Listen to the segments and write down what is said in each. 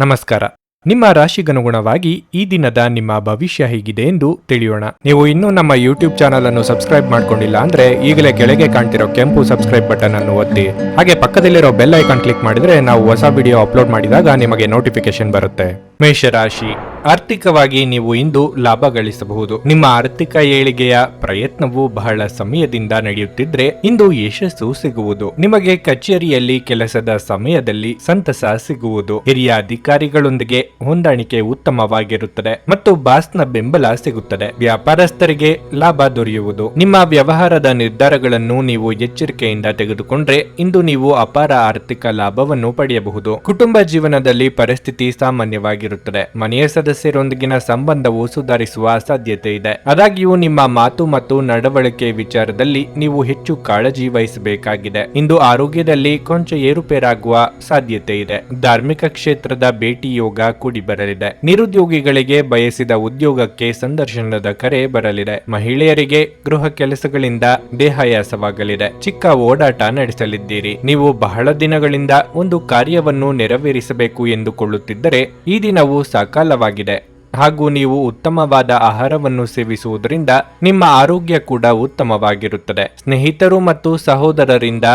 ನಮಸ್ಕಾರ. ನಿಮ್ಮ ರಾಶಿಗನುಗುಣವಾಗಿ ಈ ದಿನದ ನಿಮ್ಮ ಭವಿಷ್ಯ ಹೇಗಿದೆ ಎಂದು ತಿಳಿಯೋಣ. ನೀವು ಇನ್ನೂ ನಮ್ಮ ಯೂಟ್ಯೂಬ್ ಚಾನಲ್ ಅನ್ನು ಸಬ್ಸ್ಕ್ರೈಬ್ ಮಾಡ್ಕೊಂಡಿಲ್ಲ ಅಂದ್ರೆ ಈಗಲೇ ಕೆಳಗೆ ಕಾಣ್ತಿರೋ ಕೆಂಪು ಸಬ್ಸ್ಕ್ರೈಬ್ ಬಟನ್ ಅನ್ನು ಒತ್ತಿ, ಹಾಗೆ ಪಕ್ಕದಲ್ಲಿರೋ ಬೆಲ್ ಐಕಾನ್ ಕ್ಲಿಕ್ ಮಾಡಿದ್ರೆ ನಾವು ಹೊಸ ವಿಡಿಯೋ ಅಪ್ಲೋಡ್ ಮಾಡಿದಾಗ ನಿಮಗೆ ನೋಟಿಫಿಕೇಶನ್ ಬರುತ್ತೆ. ಮೇಷರಾಶಿ, ಆರ್ಥಿಕವಾಗಿ ನೀವು ಇಂದು ಲಾಭ ಗಳಿಸಬಹುದು. ನಿಮ್ಮ ಆರ್ಥಿಕ ಏಳಿಗೆಯ ಪ್ರಯತ್ನವು ಬಹಳ ಸಮಯದಿಂದ ನಡೆಯುತ್ತಿದ್ರೆ ಇಂದು ಯಶಸ್ಸು ಸಿಗುವುದು. ನಿಮಗೆ ಕಚೇರಿಯಲ್ಲಿ ಕೆಲಸದ ಸಮಯದಲ್ಲಿ ಸಂತಸ ಸಿಗುವುದು. ಹಿರಿಯ ಅಧಿಕಾರಿಗಳೊಂದಿಗೆ ಹೊಂದಾಣಿಕೆ ಉತ್ತಮವಾಗಿರುತ್ತದೆ ಮತ್ತು ಬಾಸ್ನ ಬೆಂಬಲ ಸಿಗುತ್ತದೆ. ವ್ಯಾಪಾರಸ್ಥರಿಗೆ ಲಾಭ ದೊರೆಯುವುದು. ನಿಮ್ಮ ವ್ಯವಹಾರದ ನಿರ್ಧಾರಗಳನ್ನು ನೀವು ಎಚ್ಚರಿಕೆಯಿಂದ ತೆಗೆದುಕೊಂಡ್ರೆ ಇಂದು ನೀವು ಅಪಾರ ಆರ್ಥಿಕ ಲಾಭವನ್ನು ಪಡೆಯಬಹುದು. ಕುಟುಂಬ ಜೀವನದಲ್ಲಿ ಪರಿಸ್ಥಿತಿ ಸಾಮಾನ್ಯವಾಗಿರುತ್ತದೆ. ಮನೆಯ ಸದಸ್ಯರೊಂದಿಗಿನ ಸಂಬಂಧವು ಸುಧಾರಿಸುವ ಸಾಧ್ಯತೆ ಇದೆ. ಆದಾಗ್ಯೂ ನಿಮ್ಮ ಮಾತು ಮತ್ತು ನಡವಳಿಕೆ ವಿಚಾರದಲ್ಲಿ ನೀವು ಹೆಚ್ಚು ಕಾಳಜಿ ವಹಿಸಬೇಕಾಗಿದೆ. ಇಂದು ಆರೋಗ್ಯದಲ್ಲಿ ಕೊಂಚ ಏರುಪೇರಾಗುವ ಸಾಧ್ಯತೆ ಇದೆ. ಧಾರ್ಮಿಕ ಕ್ಷೇತ್ರದ ಭೇಟಿ ಯೋಗ ಕೂಡಿ ಬರಲಿದೆ. ನಿರುದ್ಯೋಗಿಗಳಿಗೆ ಬಯಸಿದ ಉದ್ಯೋಗಕ್ಕೆ ಸಂದರ್ಶನದ ಕರೆ ಬರಲಿದೆ. ಮಹಿಳೆಯರಿಗೆ ಗೃಹ ಕೆಲಸಗಳಿಂದ ದೇಹಾಯಾಸವಾಗಲಿದೆ. ಚಿಕ್ಕ ಓಡಾಟ ನಡೆಸಲಿದ್ದೀರಿ. ನೀವು ಬಹಳ ದಿನಗಳಿಂದ ಒಂದು ಕಾರ್ಯವನ್ನು ನೆರವೇರಿಸಬೇಕು ಎಂದುಕೊಳ್ಳುತ್ತಿದ್ದರೆ ಈ ದಿನವು ಸಕಾಲವಾಗಿದೆ ಹಾಗೂ ನೀವು ಉತ್ತಮವಾದ ಆಹಾರವನ್ನು ಸೇವಿಸುವುದರಿಂದ ನಿಮ್ಮ ಆರೋಗ್ಯ ಕೂಡ ಉತ್ತಮವಾಗಿರುತ್ತದೆ. ಸ್ನೇಹಿತರು ಮತ್ತು ಸಹೋದರರಿಂದ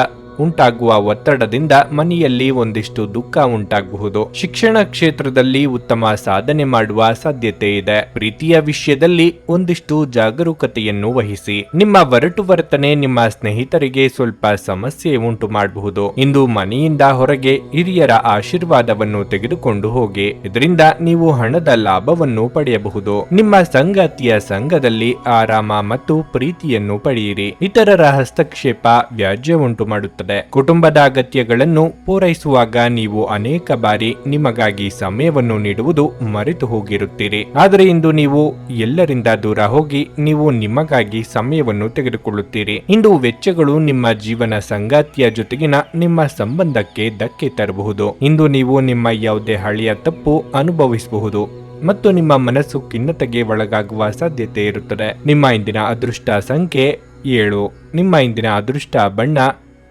ಉಂಟಾಗುವ ಒತ್ತಡದಿಂದ ಮನೆಯಲ್ಲಿ ಒಂದಿಷ್ಟು ದುಃಖ ಉಂಟಾಗಬಹುದು. ಶಿಕ್ಷಣ ಕ್ಷೇತ್ರದಲ್ಲಿ ಉತ್ತಮ ಸಾಧನೆ ಮಾಡುವ ಸಾಧ್ಯತೆ ಇದೆ. ಪ್ರೀತಿಯ ವಿಷಯದಲ್ಲಿ ಒಂದಿಷ್ಟು ಜಾಗರೂಕತೆಯನ್ನು ವಹಿಸಿ. ನಿಮ್ಮ ಒರಟು ವರ್ತನೆ ನಿಮ್ಮ ಸ್ನೇಹಿತರಿಗೆ ಸ್ವಲ್ಪ ಸಮಸ್ಯೆ ಉಂಟು ಮಾಡಬಹುದು. ಇಂದು ಮನೆಯಿಂದ ಹೊರಗೆ ಹಿರಿಯರ ಆಶೀರ್ವಾದವನ್ನು ತೆಗೆದುಕೊಂಡು ಹೋಗಿ. ಇದರಿಂದ ನೀವು ಹಣದ ಲಾಭವನ್ನು ಪಡೆಯಬಹುದು. ನಿಮ್ಮ ಸಂಗಾತಿಯ ಸಂಘದಲ್ಲಿ ಆರಾಮ ಮತ್ತು ಪ್ರೀತಿಯನ್ನು ಪಡೆಯಿರಿ. ಇತರರ ಹಸ್ತಕ್ಷೇಪ ವ್ಯಾಜ್ಯ ಉಂಟು ಮಾಡುತ್ತದೆ. ಕುಟುಂಬದ ಅಗತ್ಯಗಳನ್ನು ಪೂರೈಸುವಾಗ ನೀವು ಅನೇಕ ಬಾರಿ ನಿಮಗಾಗಿ ಸಮಯವನ್ನು ನೀಡುವುದು ಮರೆತು ಹೋಗಿರುತ್ತೀರಿ. ಆದರೆ ಇಂದು ನೀವು ಎಲ್ಲರಿಂದ ದೂರ ಹೋಗಿ ನೀವು ನಿಮಗಾಗಿ ಸಮಯವನ್ನು ತೆಗೆದುಕೊಳ್ಳುತ್ತೀರಿ. ಇಂದು ವೆಚ್ಚಗಳು ನಿಮ್ಮ ಜೀವನ ಸಂಗಾತಿಯ ಜೊತೆಗಿನ ನಿಮ್ಮ ಸಂಬಂಧಕ್ಕೆ ಧಕ್ಕೆ ತರಬಹುದು. ಇಂದು ನೀವು ನಿಮ್ಮ ಯಾವುದೇ ಹಳೆಯ ತಪ್ಪು ಅನುಭವಿಸಬಹುದು ಮತ್ತು ನಿಮ್ಮ ಮನಸ್ಸು ಖಿನ್ನತೆಗೆ ಒಳಗಾಗುವ ಸಾಧ್ಯತೆ ಇರುತ್ತದೆ. ನಿಮ್ಮ ಇಂದಿನ ಅದೃಷ್ಟ ಸಂಖ್ಯೆ 7. ನಿಮ್ಮ ಇಂದಿನ ಅದೃಷ್ಟ ಬಣ್ಣ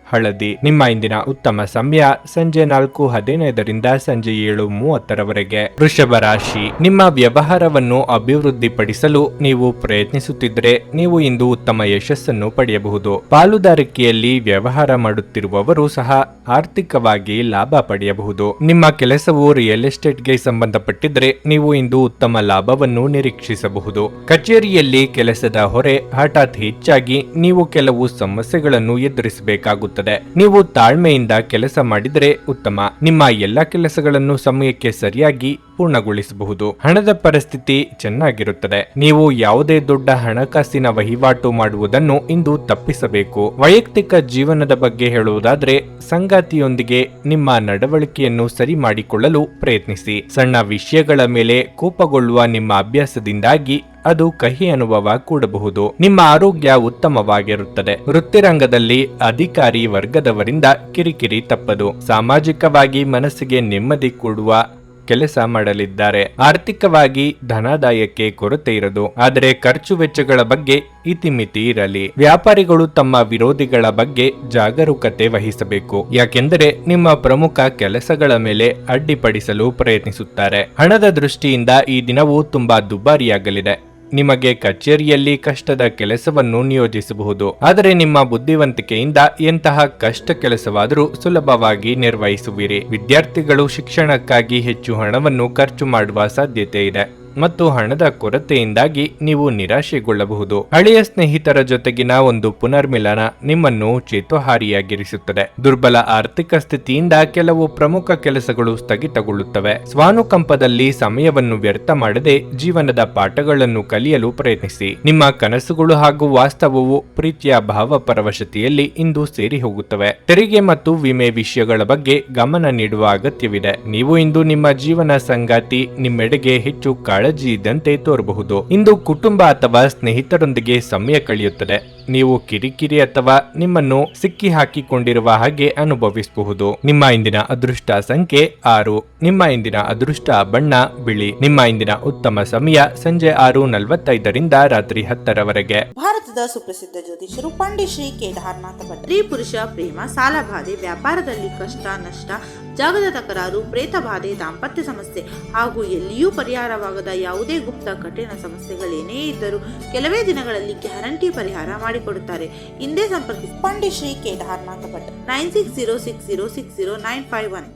ಹಳದಿ. ನಿಮ್ಮ ಇಂದಿನ ಉತ್ತಮ ಸಮಯ ಸಂಜೆ 4:15 ಸಂಜೆ 7:30 ವೃಷಭ ರಾಶಿ, ನಿಮ್ಮ ವ್ಯವಹಾರವನ್ನು ಅಭಿವೃದ್ಧಿಪಡಿಸಲು ನೀವು ಪ್ರಯತ್ನಿಸುತ್ತಿದ್ದರೆ ನೀವು ಇಂದು ಉತ್ತಮ ಯಶಸ್ಸನ್ನು ಪಡೆಯಬಹುದು. ಪಾಲುದಾರಿಕೆಯಲ್ಲಿ ವ್ಯವಹಾರ ಮಾಡುತ್ತಿರುವವರು ಸಹ ಆರ್ಥಿಕವಾಗಿ ಲಾಭ ಪಡೆಯಬಹುದು. ನಿಮ್ಮ ಕೆಲಸವು ರಿಯಲ್ ಎಸ್ಟೇಟ್ಗೆ ಸಂಬಂಧಪಟ್ಟಿದ್ರೆ ನೀವು ಇಂದು ಉತ್ತಮ ಲಾಭವನ್ನು ನಿರೀಕ್ಷಿಸಬಹುದು. ಕಚೇರಿಯಲ್ಲಿ ಕೆಲಸದ ಹೊರೆ ಹಠಾತ್ ಹೆಚ್ಚಾಗಿ ನೀವು ಕೆಲವು ಸಮಸ್ಯೆಗಳನ್ನು ಎದುರಿಸಬೇಕಾಗುತ್ತದೆ. ನೀವು ತಾಳ್ಮೆಯಿಂದ ಕೆಲಸ ಮಾಡಿದರೆ ಉತ್ತಮ. ನಿಮ್ಮ ಎಲ್ಲ ಕೆಲಸಗಳನ್ನು ಸಮಯಕ್ಕೆ ಸರಿಯಾಗಿ ಪೂರ್ಣಗೊಳಿಸಬಹುದು. ಹಣದ ಪರಿಸ್ಥಿತಿ ಚೆನ್ನಾಗಿರುತ್ತದೆ. ನೀವು ಯಾವುದೇ ದೊಡ್ಡ ಹಣಕಾಸಿನ ವಹಿವಾಟು ಮಾಡುವುದನ್ನು ಇಂದು ತಪ್ಪಿಸಬೇಕು. ವೈಯಕ್ತಿಕ ಜೀವನದ ಬಗ್ಗೆ ಹೇಳುವುದಾದ್ರೆ ಸಂಗಾತಿಯೊಂದಿಗೆ ನಿಮ್ಮ ನಡವಳಿಕೆಯನ್ನು ಸರಿ ಮಾಡಿಕೊಳ್ಳಲು ಪ್ರಯತ್ನಿಸಿ. ಸಣ್ಣ ವಿಷಯಗಳ ಮೇಲೆ ಕೋಪಗೊಳ್ಳುವ ನಿಮ್ಮ ಅಭ್ಯಾಸದಿಂದಾಗಿ ಅದು ಕಹಿ ಅನುಭವ ಕೂಡಬಹುದು. ನಿಮ್ಮ ಆರೋಗ್ಯ ಉತ್ತಮವಾಗಿರುತ್ತದೆ. ವೃತ್ತಿರಂಗದಲ್ಲಿ ಅಧಿಕಾರಿ ವರ್ಗದವರಿಂದ ಕಿರಿಕಿರಿ ತಪ್ಪದು. ಸಾಮಾಜಿಕವಾಗಿ ಮನಸ್ಸಿಗೆ ನೆಮ್ಮದಿ ಕೊಡುವ ಕೆಲಸ ಮಾಡಲಿದ್ದಾರೆ. ಆರ್ಥಿಕವಾಗಿ ಧನಾದಾಯಕ್ಕೆ ಕೊರತೆ ಇರದು, ಆದರೆ ಖರ್ಚು ವೆಚ್ಚಗಳ ಬಗ್ಗೆ ಇತಿಮಿತಿ ಇರಲಿ. ವ್ಯಾಪಾರಿಗಳು ತಮ್ಮ ವಿರೋಧಿಗಳ ಬಗ್ಗೆ ಜಾಗರೂಕತೆ ವಹಿಸಬೇಕು, ಯಾಕೆಂದರೆ ನಿಮ್ಮ ಪ್ರಮುಖ ಕೆಲಸಗಳ ಮೇಲೆ ಅಡ್ಡಿಪಡಿಸಲು ಪ್ರಯತ್ನಿಸುತ್ತಾರೆ. ಹಣದ ದೃಷ್ಟಿಯಿಂದ ಈ ದಿನವು ತುಂಬಾ ದುಬಾರಿಯಾಗಲಿದೆ. ನಿಮಗೆ ಕಚೇರಿಯಲ್ಲಿ ಕಷ್ಟದ ಕೆಲಸವನ್ನು ನಿಯೋಜಿಸಬಹುದು, ಆದರೆ ನಿಮ್ಮ ಬುದ್ಧಿವಂತಿಕೆಯಿಂದ ಎಂತಹ ಕಷ್ಟ ಕೆಲಸವಾದರೂ ಸುಲಭವಾಗಿ ನಿರ್ವಹಿಸುವಿರಿ. ವಿದ್ಯಾರ್ಥಿಗಳು ಶಿಕ್ಷಣಕ್ಕಾಗಿ ಹೆಚ್ಚು ಹಣವನ್ನು ಖರ್ಚು ಮಾಡುವ ಸಾಧ್ಯತೆ ಇದೆ ಮತ್ತು ಹಣದ ಕೊರತೆಯಿಂದಾಗಿ ನೀವು ನಿರಾಶೆಗೊಳ್ಳಬಹುದು. ಹಳೆಯ ಸ್ನೇಹಿತರ ಜೊತೆಗಿನ ಒಂದು ಪುನರ್ಮಿಲನ ನಿಮ್ಮನ್ನು ಚೇತೋಹಾರಿಯಾಗಿರಿಸುತ್ತದೆ. ದುರ್ಬಲ ಆರ್ಥಿಕ ಸ್ಥಿತಿಯಿಂದ ಕೆಲವು ಪ್ರಮುಖ ಕೆಲಸಗಳು ಸ್ಥಗಿತಗೊಳ್ಳುತ್ತವೆ. ಸ್ವಾನುಕಂಪದಲ್ಲಿ ಸಮಯವನ್ನು ವ್ಯರ್ಥ ಮಾಡದೆ ಜೀವನದ ಪಾಠಗಳನ್ನು ಕಲಿಯಲು ಪ್ರಯತ್ನಿಸಿ. ನಿಮ್ಮ ಕನಸುಗಳು ಹಾಗೂ ವಾಸ್ತವವು ಪ್ರೀತಿಯ ಭಾವಪರವಶತೆಯಲ್ಲಿ ಇಂದು ಸೇರಿ ಹೋಗುತ್ತವೆ. ತೆರಿಗೆ ಮತ್ತು ವಿಮೆ ವಿಷಯಗಳ ಬಗ್ಗೆ ಗಮನ ನೀಡುವ ಅಗತ್ಯವಿದೆ. ನೀವು ಇಂದು ನಿಮ್ಮ ಜೀವನ ಸಂಗಾತಿ ನಿಮ್ಮೆಡೆಗೆ ಹೆಚ್ಚು ಕಾಳಜಿ ಇದ್ದಂತೆ ತೋರಬಹುದು. ಇಂದು ಕುಟುಂಬ ಅಥವಾ ಸ್ನೇಹಿತರೊಂದಿಗೆ ಸಮಯ ಕಳೆಯುತ್ತದೆ. ನೀವು ಕಿರಿಕಿರಿ ಅಥವಾ ನಿಮ್ಮನ್ನು ಸಿಕ್ಕಿ ಹಾಕಿಕೊಂಡಿರುವ ಹಾಗೆ ಅನುಭವಿಸಬಹುದು. ನಿಮ್ಮ ಇಂದಿನ ಅದೃಷ್ಟ ಸಂಖ್ಯೆ 6. ನಿಮ್ಮ ಇಂದಿನ ಅದೃಷ್ಟ ಬಣ್ಣ ಬಿಳಿ. ನಿಮ್ಮ ಇಂದಿನ ಉತ್ತಮ ಸಮಯ ಸಂಜೆ 6:45ರಿಂದ ರಾತ್ರಿ 10ರವರೆಗೆ. ಭಾರತದ ಸುಪ್ರಸಿದ್ಧ ಜ್ಯೋತಿಷರು ಪಂಡಿತ್ ಶ್ರೀ ಕೇದಾರನಾಥ ಭಟ್. ಸ್ತ್ರೀ ಪುರುಷ ಪ್ರೇಮ, ಸಾಲಬಾಧೆ, ವ್ಯಾಪಾರದಲ್ಲಿ ಕಷ್ಟ ನಷ್ಟ, ಜಾಗದ ತಕರಾರು, ಪ್ರೇತ ಬಾಧೆ, ದಾಂಪತ್ಯ ಸಮಸ್ಯೆ ಹಾಗೂ ಎಲ್ಲಿಯೂ ಪರಿಹಾರವಾಗದ ಯಾವುದೇ ಗುಪ್ತ ಕಠಿಣ ಸಮಸ್ಯೆಗಳೇನೇ ಇದ್ದರೂ ಕೆಲವೇ ದಿನಗಳಲ್ಲಿ ಗ್ಯಾರಂಟಿ ಪರಿಹಾರ ಮಾಡಿಕೊಡುತ್ತಾರೆ. ಹಿಂದೆ ಸಂಪರ್ಕಿಸಿ ಪಂಡಿತ್ ಶ್ರೀ ಕೇದಾರನಾಥ ಭಟ್ 9606060951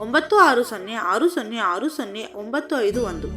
9606060951.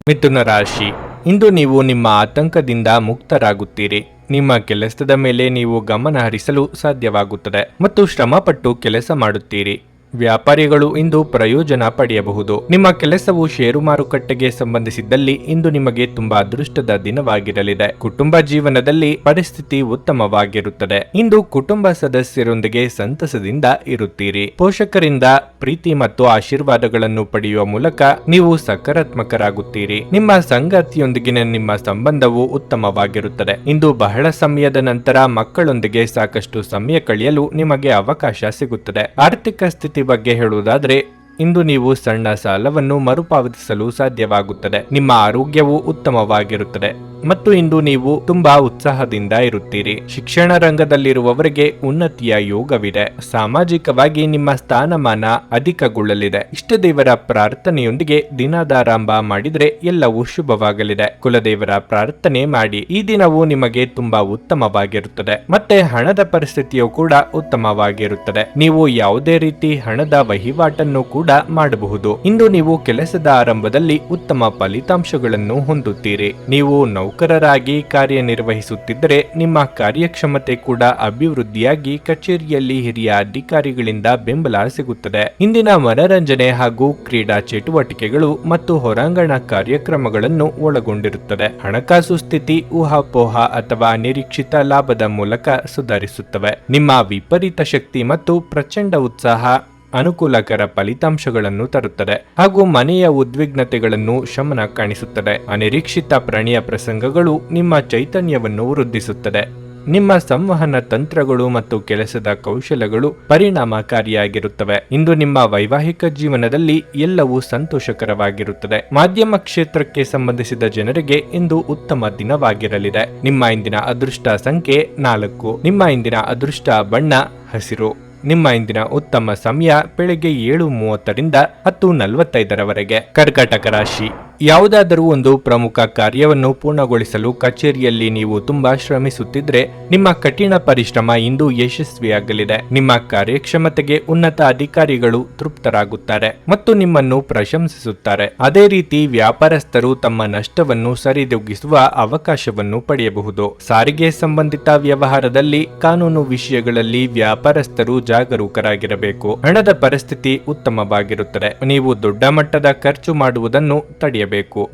ಮಿಥುನ ರಾಶಿ. ಇಂದು ನೀವು ನಿಮ್ಮ ಆತಂಕದಿಂದ ಮುಕ್ತರಾಗುತ್ತೀರಿ. ನಿಮ್ಮ ಕೆಲಸದ ಮೇಲೆ ನೀವು ಗಮನ ಹರಿಸಲು ಸಾಧ್ಯವಾಗುತ್ತದೆ ಮತ್ತು ಶ್ರಮಪಟ್ಟು ಕೆಲಸ ಮಾಡುತ್ತೀರಿ. ವ್ಯಾಪಾರಿಗಳು ಇಂದು ಪ್ರಯೋಜನ ಪಡೆಯಬಹುದು. ನಿಮ್ಮ ಕೆಲಸವು ಷೇರು ಮಾರುಕಟ್ಟೆಗೆ ಸಂಬಂಧಿಸಿದ್ದಲ್ಲಿ ಇಂದು ನಿಮಗೆ ತುಂಬಾ ಅದೃಷ್ಟದ ದಿನವಾಗಿರಲಿದೆ. ಕುಟುಂಬ ಜೀವನದಲ್ಲಿ ಪರಿಸ್ಥಿತಿ ಉತ್ತಮವಾಗಿರುತ್ತದೆ. ಇಂದು ಕುಟುಂಬ ಸದಸ್ಯರೊಂದಿಗೆ ಸಂತಸದಿಂದ ಇರುತ್ತೀರಿ. ಪೋಷಕರಿಂದ ಪ್ರೀತಿ ಮತ್ತು ಆಶೀರ್ವಾದಗಳನ್ನು ಪಡೆಯುವ ಮೂಲಕ ನೀವು ಸಕಾರಾತ್ಮಕರಾಗುತ್ತೀರಿ. ನಿಮ್ಮ ಸಂಗಾತಿಯೊಂದಿಗಿನ ನಿಮ್ಮ ಸಂಬಂಧವು ಉತ್ತಮವಾಗಿರುತ್ತದೆ. ಇಂದು ಬಹಳ ಸಮಯದ ನಂತರ ಮಕ್ಕಳೊಂದಿಗೆ ಸಾಕಷ್ಟು ಸಮಯ ಕಳೆಯಲು ನಿಮಗೆ ಅವಕಾಶ ಸಿಗುತ್ತದೆ. ಆರ್ಥಿಕ ಸ್ಥಿತಿ ಬಗ್ಗೆ ಹೇಳುವುದಾದ್ರೆ ಇಂದು ನೀವು ಸಣ್ಣ ಸಾಲವನ್ನು ಮರುಪಾವತಿಸಲು ಸಾಧ್ಯವಾಗುತ್ತದೆ. ನಿಮ್ಮ ಆರೋಗ್ಯವು ಉತ್ತಮವಾಗಿರುತ್ತದೆ ಮತ್ತು ಇಂದು ನೀವು ತುಂಬಾ ಉತ್ಸಾಹದಿಂದ ಇರುತ್ತೀರಿ. ಶಿಕ್ಷಣ ರಂಗದಲ್ಲಿರುವವರಿಗೆ ಉನ್ನತಿಯ ಯೋಗವಿದೆ. ಸಾಮಾಜಿಕವಾಗಿ ನಿಮ್ಮ ಸ್ಥಾನಮಾನ ಅಧಿಕಗೊಳ್ಳಲಿದೆ. ಇಷ್ಟ ದೇವರ ಪ್ರಾರ್ಥನೆಯೊಂದಿಗೆ ದಿನದಾರಂಭ ಮಾಡಿದ್ರೆ ಎಲ್ಲವೂ ಶುಭವಾಗಲಿದೆ. ಕುಲದೇವರ ಪ್ರಾರ್ಥನೆ ಮಾಡಿ. ಈ ದಿನವು ನಿಮಗೆ ತುಂಬಾ ಉತ್ತಮವಾಗಿರುತ್ತದೆ. ಮತ್ತೆ ಹಣದ ಪರಿಸ್ಥಿತಿಯು ಕೂಡ ಉತ್ತಮವಾಗಿರುತ್ತದೆ. ನೀವು ಯಾವುದೇ ರೀತಿ ಹಣದ ವಹಿವಾಟನ್ನು ಕೂಡ ಮಾಡಬಹುದು. ಇಂದು ನೀವು ಕೆಲಸದ ಆರಂಭದಲ್ಲಿ ಉತ್ತಮ ಫಲಿತಾಂಶಗಳನ್ನು ಹೊಂದುತ್ತೀರಿ. ನೀವು ನೌಕರರಾಗಿ ಕಾರ್ಯನಿರ್ವಹಿಸುತ್ತಿದ್ದರೆ ನಿಮ್ಮ ಕಾರ್ಯಕ್ಷಮತೆ ಕೂಡ ಅಭಿವೃದ್ಧಿಯಾಗಿ ಕಚೇರಿಯಲ್ಲಿ ಹಿರಿಯ ಅಧಿಕಾರಿಗಳಿಂದ ಬೆಂಬಲ ಸಿಗುತ್ತದೆ. ಇಂದಿನ ಮನರಂಜನೆ ಹಾಗೂ ಕ್ರೀಡಾ ಚಟುವಟಿಕೆಗಳು ಮತ್ತು ಹೊರಾಂಗಣ ಕಾರ್ಯಕ್ರಮಗಳನ್ನು ಒಳಗೊಂಡಿರುತ್ತದೆ. ಹಣಕಾಸು ಸ್ಥಿತಿ ಊಹಾಪೋಹ ಅಥವಾ ಅನಿರೀಕ್ಷಿತ ಲಾಭದ ಮೂಲಕ ಸುಧಾರಿಸುತ್ತವೆ. ನಿಮ್ಮ ವಿಪರೀತ ಶಕ್ತಿ ಮತ್ತು ಪ್ರಚಂಡ ಉತ್ಸಾಹ ಅನುಕೂಲಕರ ಫಲಿತಾಂಶಗಳನ್ನು ತರುತ್ತದೆ ಹಾಗೂ ಮನೆಯ ಉದ್ವಿಗ್ನತೆಗಳನ್ನು ಶಮನ ಕಾಣಿಸುತ್ತದೆ. ಅನಿರೀಕ್ಷಿತ ಪ್ರಣಯ ಪ್ರಸಂಗಗಳು ನಿಮ್ಮ ಚೈತನ್ಯವನ್ನು ವೃದ್ಧಿಸುತ್ತದೆ. ನಿಮ್ಮ ಸಂವಹನ ತಂತ್ರಗಳು ಮತ್ತು ಕೆಲಸದ ಕೌಶಲಗಳು ಪರಿಣಾಮಕಾರಿಯಾಗಿರುತ್ತವೆ. ಇಂದು ನಿಮ್ಮ ವೈವಾಹಿಕ ಜೀವನದಲ್ಲಿ ಎಲ್ಲವೂ ಸಂತೋಷಕರವಾಗಿರುತ್ತದೆ. ಮಾಧ್ಯಮ ಕ್ಷೇತ್ರಕ್ಕೆ ಸಂಬಂಧಿಸಿದ ಜನರಿಗೆ ಇಂದು ಉತ್ತಮ ದಿನವಾಗಿರಲಿದೆ. ನಿಮ್ಮ ಇಂದಿನ ಅದೃಷ್ಟ ಸಂಖ್ಯೆ 4. ನಿಮ್ಮ ಇಂದಿನ ಅದೃಷ್ಟ ಬಣ್ಣ ಹಸಿರು. ನಿಮ್ಮ ಇಂದಿನ ಉತ್ತಮ ಸಮಯ ಬೆಳಗ್ಗೆ 7:30ರಿಂದ 10:45ರವರೆಗೆ. ಕರ್ಕಾಟಕ ರಾಶಿ. ಯಾವುದಾದರೂ ಒಂದು ಪ್ರಮುಖ ಕಾರ್ಯವನ್ನು ಪೂರ್ಣಗೊಳಿಸಲು ಕಚೇರಿಯಲ್ಲಿ ನೀವು ತುಂಬಾ ಶ್ರಮಿಸುತ್ತಿದ್ರೆ ನಿಮ್ಮ ಕಠಿಣ ಪರಿಶ್ರಮ ಇಂದು ಯಶಸ್ವಿಯಾಗಲಿದೆ. ನಿಮ್ಮ ಕಾರ್ಯಕ್ಷಮತೆಗೆ ಉನ್ನತ ಅಧಿಕಾರಿಗಳು ತೃಪ್ತರಾಗುತ್ತಾರೆ ಮತ್ತು ನಿಮ್ಮನ್ನು ಪ್ರಶಂಸಿಸುತ್ತಾರೆ. ಅದೇ ರೀತಿ ವ್ಯಾಪಾರಸ್ಥರು ತಮ್ಮ ನಷ್ಟವನ್ನು ಸರಿದೂಗಿಸುವ ಅವಕಾಶವನ್ನು ಪಡೆಯಬಹುದು. ಸಾರಿಗೆ ಸಂಬಂಧಿತ ವ್ಯವಹಾರದಲ್ಲಿ ಕಾನೂನು ವಿಷಯಗಳಲ್ಲಿ ವ್ಯಾಪಾರಸ್ಥರು ಜಾಗರೂಕರಾಗಿರಬೇಕು. ಹಣದ ಪರಿಸ್ಥಿತಿ ಉತ್ತಮವಾಗಿರುತ್ತದೆ. ನೀವು ದೊಡ್ಡ ಮಟ್ಟದ ಖರ್ಚು ಮಾಡುವುದನ್ನು ತಡೆಯಬೇಕು.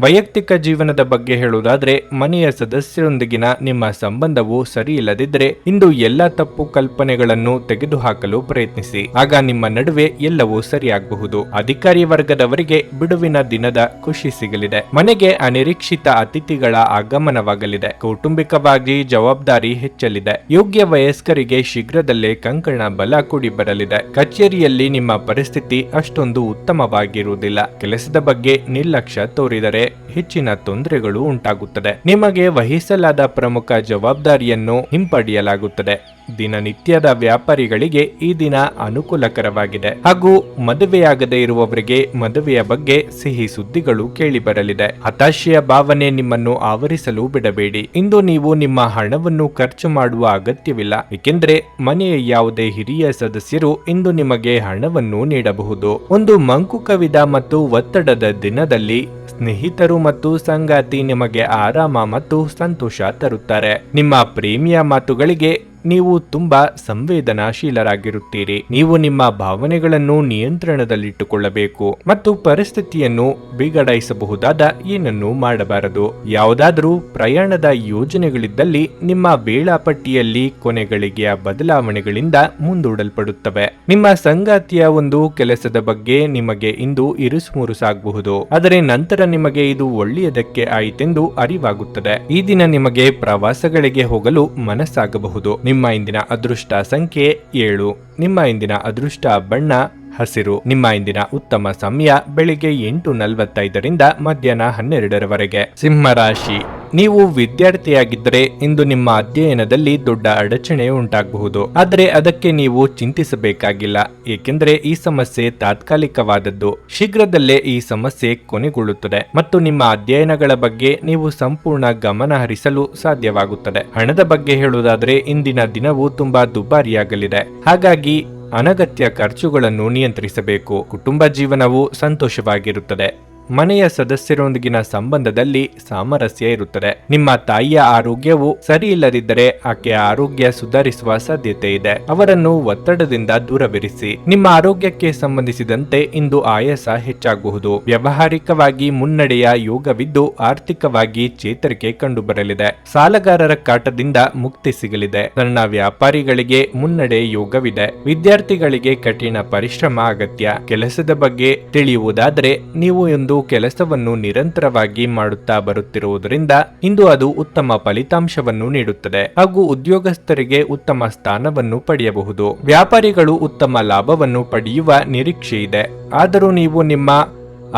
ವೈಯಕ್ತಿಕ ಜೀವನದ ಬಗ್ಗೆ ಹೇಳುವುದಾದ್ರೆ ಮನೆಯ ಸದಸ್ಯರೊಂದಿಗಿನ ನಿಮ್ಮ ಸಂಬಂಧವು ಸರಿಯಿಲ್ಲದಿದ್ದರೆ ಇಂದು ಎಲ್ಲ ತಪ್ಪು ಕಲ್ಪನೆಗಳನ್ನು ತೆಗೆದುಹಾಕಲು ಪ್ರಯತ್ನಿಸಿ. ಆಗ ನಿಮ್ಮ ನಡುವೆ ಎಲ್ಲವೂ ಸರಿಯಾಗಬಹುದು. ಅಧಿಕಾರಿ ವರ್ಗದವರಿಗೆ ಬಿಡುವಿನ ದಿನದ ಖುಷಿ ಸಿಗಲಿದೆ. ಮನೆಗೆ ಅನಿರೀಕ್ಷಿತ ಅತಿಥಿಗಳ ಆಗಮನವಾಗಲಿದೆ. ಕೌಟುಂಬಿಕವಾಗಿ ಜವಾಬ್ದಾರಿ ಹೆಚ್ಚಲಿದೆ. ಯೋಗ್ಯ ವಯಸ್ಕರಿಗೆ ಶೀಘ್ರದಲ್ಲೇ ಕಂಕಣ ಬಲ ಕೂಡಿ ಬರಲಿದೆ. ಕಚೇರಿಯಲ್ಲಿ ನಿಮ್ಮ ಪರಿಸ್ಥಿತಿ ಅಷ್ಟೊಂದು ಉತ್ತಮವಾಗಿರುವುದಿಲ್ಲ. ಕೆಲಸದ ಬಗ್ಗೆ ನಿರ್ಲಕ್ಷ್ಯ ತೋರಿದರೆ ಹೆಚ್ಚಿನ ತೊಂದರೆಗಳು ಉಂಟಾಗುತ್ತದೆ. ನಿಮಗೆ ವಹಿಸಲಾದ ಪ್ರಮುಖ ಜವಾಬ್ದಾರಿಯನ್ನು ಹಿಂಪಡೆಯಲಾಗುತ್ತದೆ. ದಿನನಿತ್ಯದ ವ್ಯಾಪಾರಿಗಳಿಗೆ ಈ ದಿನ ಅನುಕೂಲಕರವಾಗಿದೆ ಹಾಗೂ ಮದುವೆಯಾಗದೇ ಇರುವವರಿಗೆ ಮದುವೆಯ ಬಗ್ಗೆ ಸಿಹಿ ಸುದ್ದಿಗಳು ಕೇಳಿ ಬರಲಿದೆ. ಹತಾಶೆಯ ಭಾವನೆ ನಿಮ್ಮನ್ನು ಆವರಿಸಲು ಬಿಡಬೇಡಿ. ಇಂದು ನೀವು ನಿಮ್ಮ ಹಣವನ್ನು ಖರ್ಚು ಮಾಡುವ ಅಗತ್ಯವಿಲ್ಲ, ಏಕೆಂದರೆ ಮನೆಯ ಯಾವುದೇ ಹಿರಿಯ ಸದಸ್ಯರು ಇಂದು ನಿಮಗೆ ಹಣವನ್ನು ನೀಡಬಹುದು. ಒಂದು ಮಂಕು ಕವಿದ ಮತ್ತು ಒತ್ತಡದ ದಿನದಲ್ಲಿ ಸ್ನೇಹಿತರು ಮತ್ತು ಸಂಗಾತಿ ನಿಮಗೆ ಆರಾಮ ಮತ್ತು ಸಂತೋಷ ತರುತ್ತಾರೆ. ನಿಮ್ಮ ಪ್ರೇಮಿಯ ಮಾತುಗಳಿಗೆ ನೀವು ತುಂಬಾ ಸಂವೇದನಾಶೀಲರಾಗಿರುತ್ತೀರಿ. ನೀವು ನಿಮ್ಮ ಭಾವನೆಗಳನ್ನು ನಿಯಂತ್ರಣದಲ್ಲಿಟ್ಟುಕೊಳ್ಳಬೇಕು ಮತ್ತು ಪರಿಸ್ಥಿತಿಯನ್ನು ಬಿಗಡಾಯಿಸಬಹುದಾದ ಏನನ್ನೂ ಮಾಡಬಾರದು. ಯಾವುದಾದರೂ ಪ್ರಯಾಣದ ಯೋಜನೆಗಳಿದ್ದಲ್ಲಿ ನಿಮ್ಮ ವೇಳಾಪಟ್ಟಿಯಲ್ಲಿ ಕೊನೆಗಳಿಗೆಯ ಬದಲಾವಣೆಗಳಿಂದ ಮುಂದೂಡಲ್ಪಡುತ್ತವೆ. ನಿಮ್ಮ ಸಂಗಾತಿಯ ಒಂದು ಕೆಲಸದ ಬಗ್ಗೆ ನಿಮಗೆ ಇಂದು ಇರುಸುಮುರುಸಾಗಬಹುದು, ಆದರೆ ನಂತರ ನಿಮಗೆ ಇದು ಒಳ್ಳೆಯದಕ್ಕೆ ಆಯಿತೆಂದು ಅರಿವಾಗುತ್ತದೆ. ಈ ದಿನ ನಿಮಗೆ ಪ್ರವಾಸಗಳಿಗೆ ಹೋಗಲು ಮನಸ್ಸಾಗಬಹುದು. ನಿಮ್ಮ ಇಂದಿನ ಅದೃಷ್ಟ ಸಂಖ್ಯೆ 7. ನಿಮ್ಮ ಇಂದಿನ ಅದೃಷ್ಟ ಬಣ್ಣ ಹಸಿರು. ನಿಮ್ಮ ಇಂದಿನ ಉತ್ತಮ ಸಮಯ ಬೆಳಿಗ್ಗೆ 8:45 ಮಧ್ಯಾಹ್ನ 12ರವರೆಗೆ. ಸಿಂಹ ರಾಶಿ, ನೀವು ವಿದ್ಯಾರ್ಥಿಯಾಗಿದ್ದರೆ ಇಂದು ನಿಮ್ಮ ಅಧ್ಯಯನದಲ್ಲಿ ದೊಡ್ಡ ಅಡಚಣೆ ಉಂಟಾಗಬಹುದು, ಆದರೆ ಅದಕ್ಕೆ ನೀವು ಚಿಂತಿಸಬೇಕಾಗಿಲ್ಲ, ಏಕೆಂದರೆ ಈ ಸಮಸ್ಯೆ ತಾತ್ಕಾಲಿಕವಾದದ್ದು. ಶೀಘ್ರದಲ್ಲೇ ಈ ಸಮಸ್ಯೆ ಕೊನೆಗೊಳ್ಳುತ್ತದೆ ಮತ್ತು ನಿಮ್ಮ ಅಧ್ಯಯನಗಳ ಬಗ್ಗೆ ನೀವು ಸಂಪೂರ್ಣ ಗಮನ ಹರಿಸಲು ಸಾಧ್ಯವಾಗುತ್ತದೆ. ಹಣದ ಬಗ್ಗೆ ಹೇಳುವುದಾದರೆ ಇಂದಿನ ದಿನವು ತುಂಬಾ ದುಬಾರಿಯಾಗಲಿದೆ, ಹಾಗಾಗಿ ಅನಗತ್ಯ ಖರ್ಚುಗಳನ್ನು ನಿಯಂತ್ರಿಸಬೇಕು. ಕುಟುಂಬ ಜೀವನವು ಸಂತೋಷವಾಗಿರುತ್ತದೆ. ಮನೆಯ ಸದಸ್ಯರೊಂದಿಗಿನ ಸಂಬಂಧದಲ್ಲಿ ಸಾಮರಸ್ಯ ಇರುತ್ತದೆ. ನಿಮ್ಮ ತಾಯಿಯ ಆರೋಗ್ಯವು ಸರಿ ಇಲ್ಲದಿದ್ದರೆ ಆಕೆಯ ಆರೋಗ್ಯ ಸುಧಾರಿಸುವ ಸಾಧ್ಯತೆ ಇದೆ. ಅವರನ್ನು ಒತ್ತಡದಿಂದ ದೂರವಿರಿಸಿ. ನಿಮ್ಮ ಆರೋಗ್ಯಕ್ಕೆ ಸಂಬಂಧಿಸಿದಂತೆ ಇಂದು ಆಯಾಸ ಹೆಚ್ಚಾಗಬಹುದು. ವ್ಯಾವಹಾರಿಕವಾಗಿ ಮುನ್ನಡೆಯ ಯೋಗವಿದ್ದು ಆರ್ಥಿಕವಾಗಿ ಚೇತರಿಕೆ ಕಂಡುಬರಲಿದೆ. ಸಾಲಗಾರರ ಕಾಟದಿಂದ ಮುಕ್ತಿ ಸಿಗಲಿದೆ. ಸಣ್ಣ ವ್ಯಾಪಾರಿಗಳಿಗೆ ಮುನ್ನಡೆ ಯೋಗವಿದೆ. ವಿದ್ಯಾರ್ಥಿಗಳಿಗೆ ಕಠಿಣ ಪರಿಶ್ರಮ ಅಗತ್ಯ. ಕೆಲಸದ ಬಗ್ಗೆ ತಿಳಿಯುವುದಾದರೆ ನೀವು ಒಂದು ಕೆಲಸವನ್ನು ನಿರಂತರವಾಗಿ ಮಾಡುತ್ತಾ ಬರುತ್ತಿರುವುದರಿಂದ ಇಂದು ಅದು ಉತ್ತಮ ಫಲಿತಾಂಶವನ್ನು ನೀಡುತ್ತದೆ ಹಾಗೂ ಉದ್ಯೋಗಸ್ಥರಿಗೆ ಉತ್ತಮ ಸ್ಥಾನವನ್ನು ಪಡೆಯಬಹುದು. ವ್ಯಾಪಾರಿಗಳು ಉತ್ತಮ ಲಾಭವನ್ನು ಪಡೆಯುವ ನಿರೀಕ್ಷೆ ಇದೆ, ಆದರೂ ನೀವು ನಿಮ್ಮ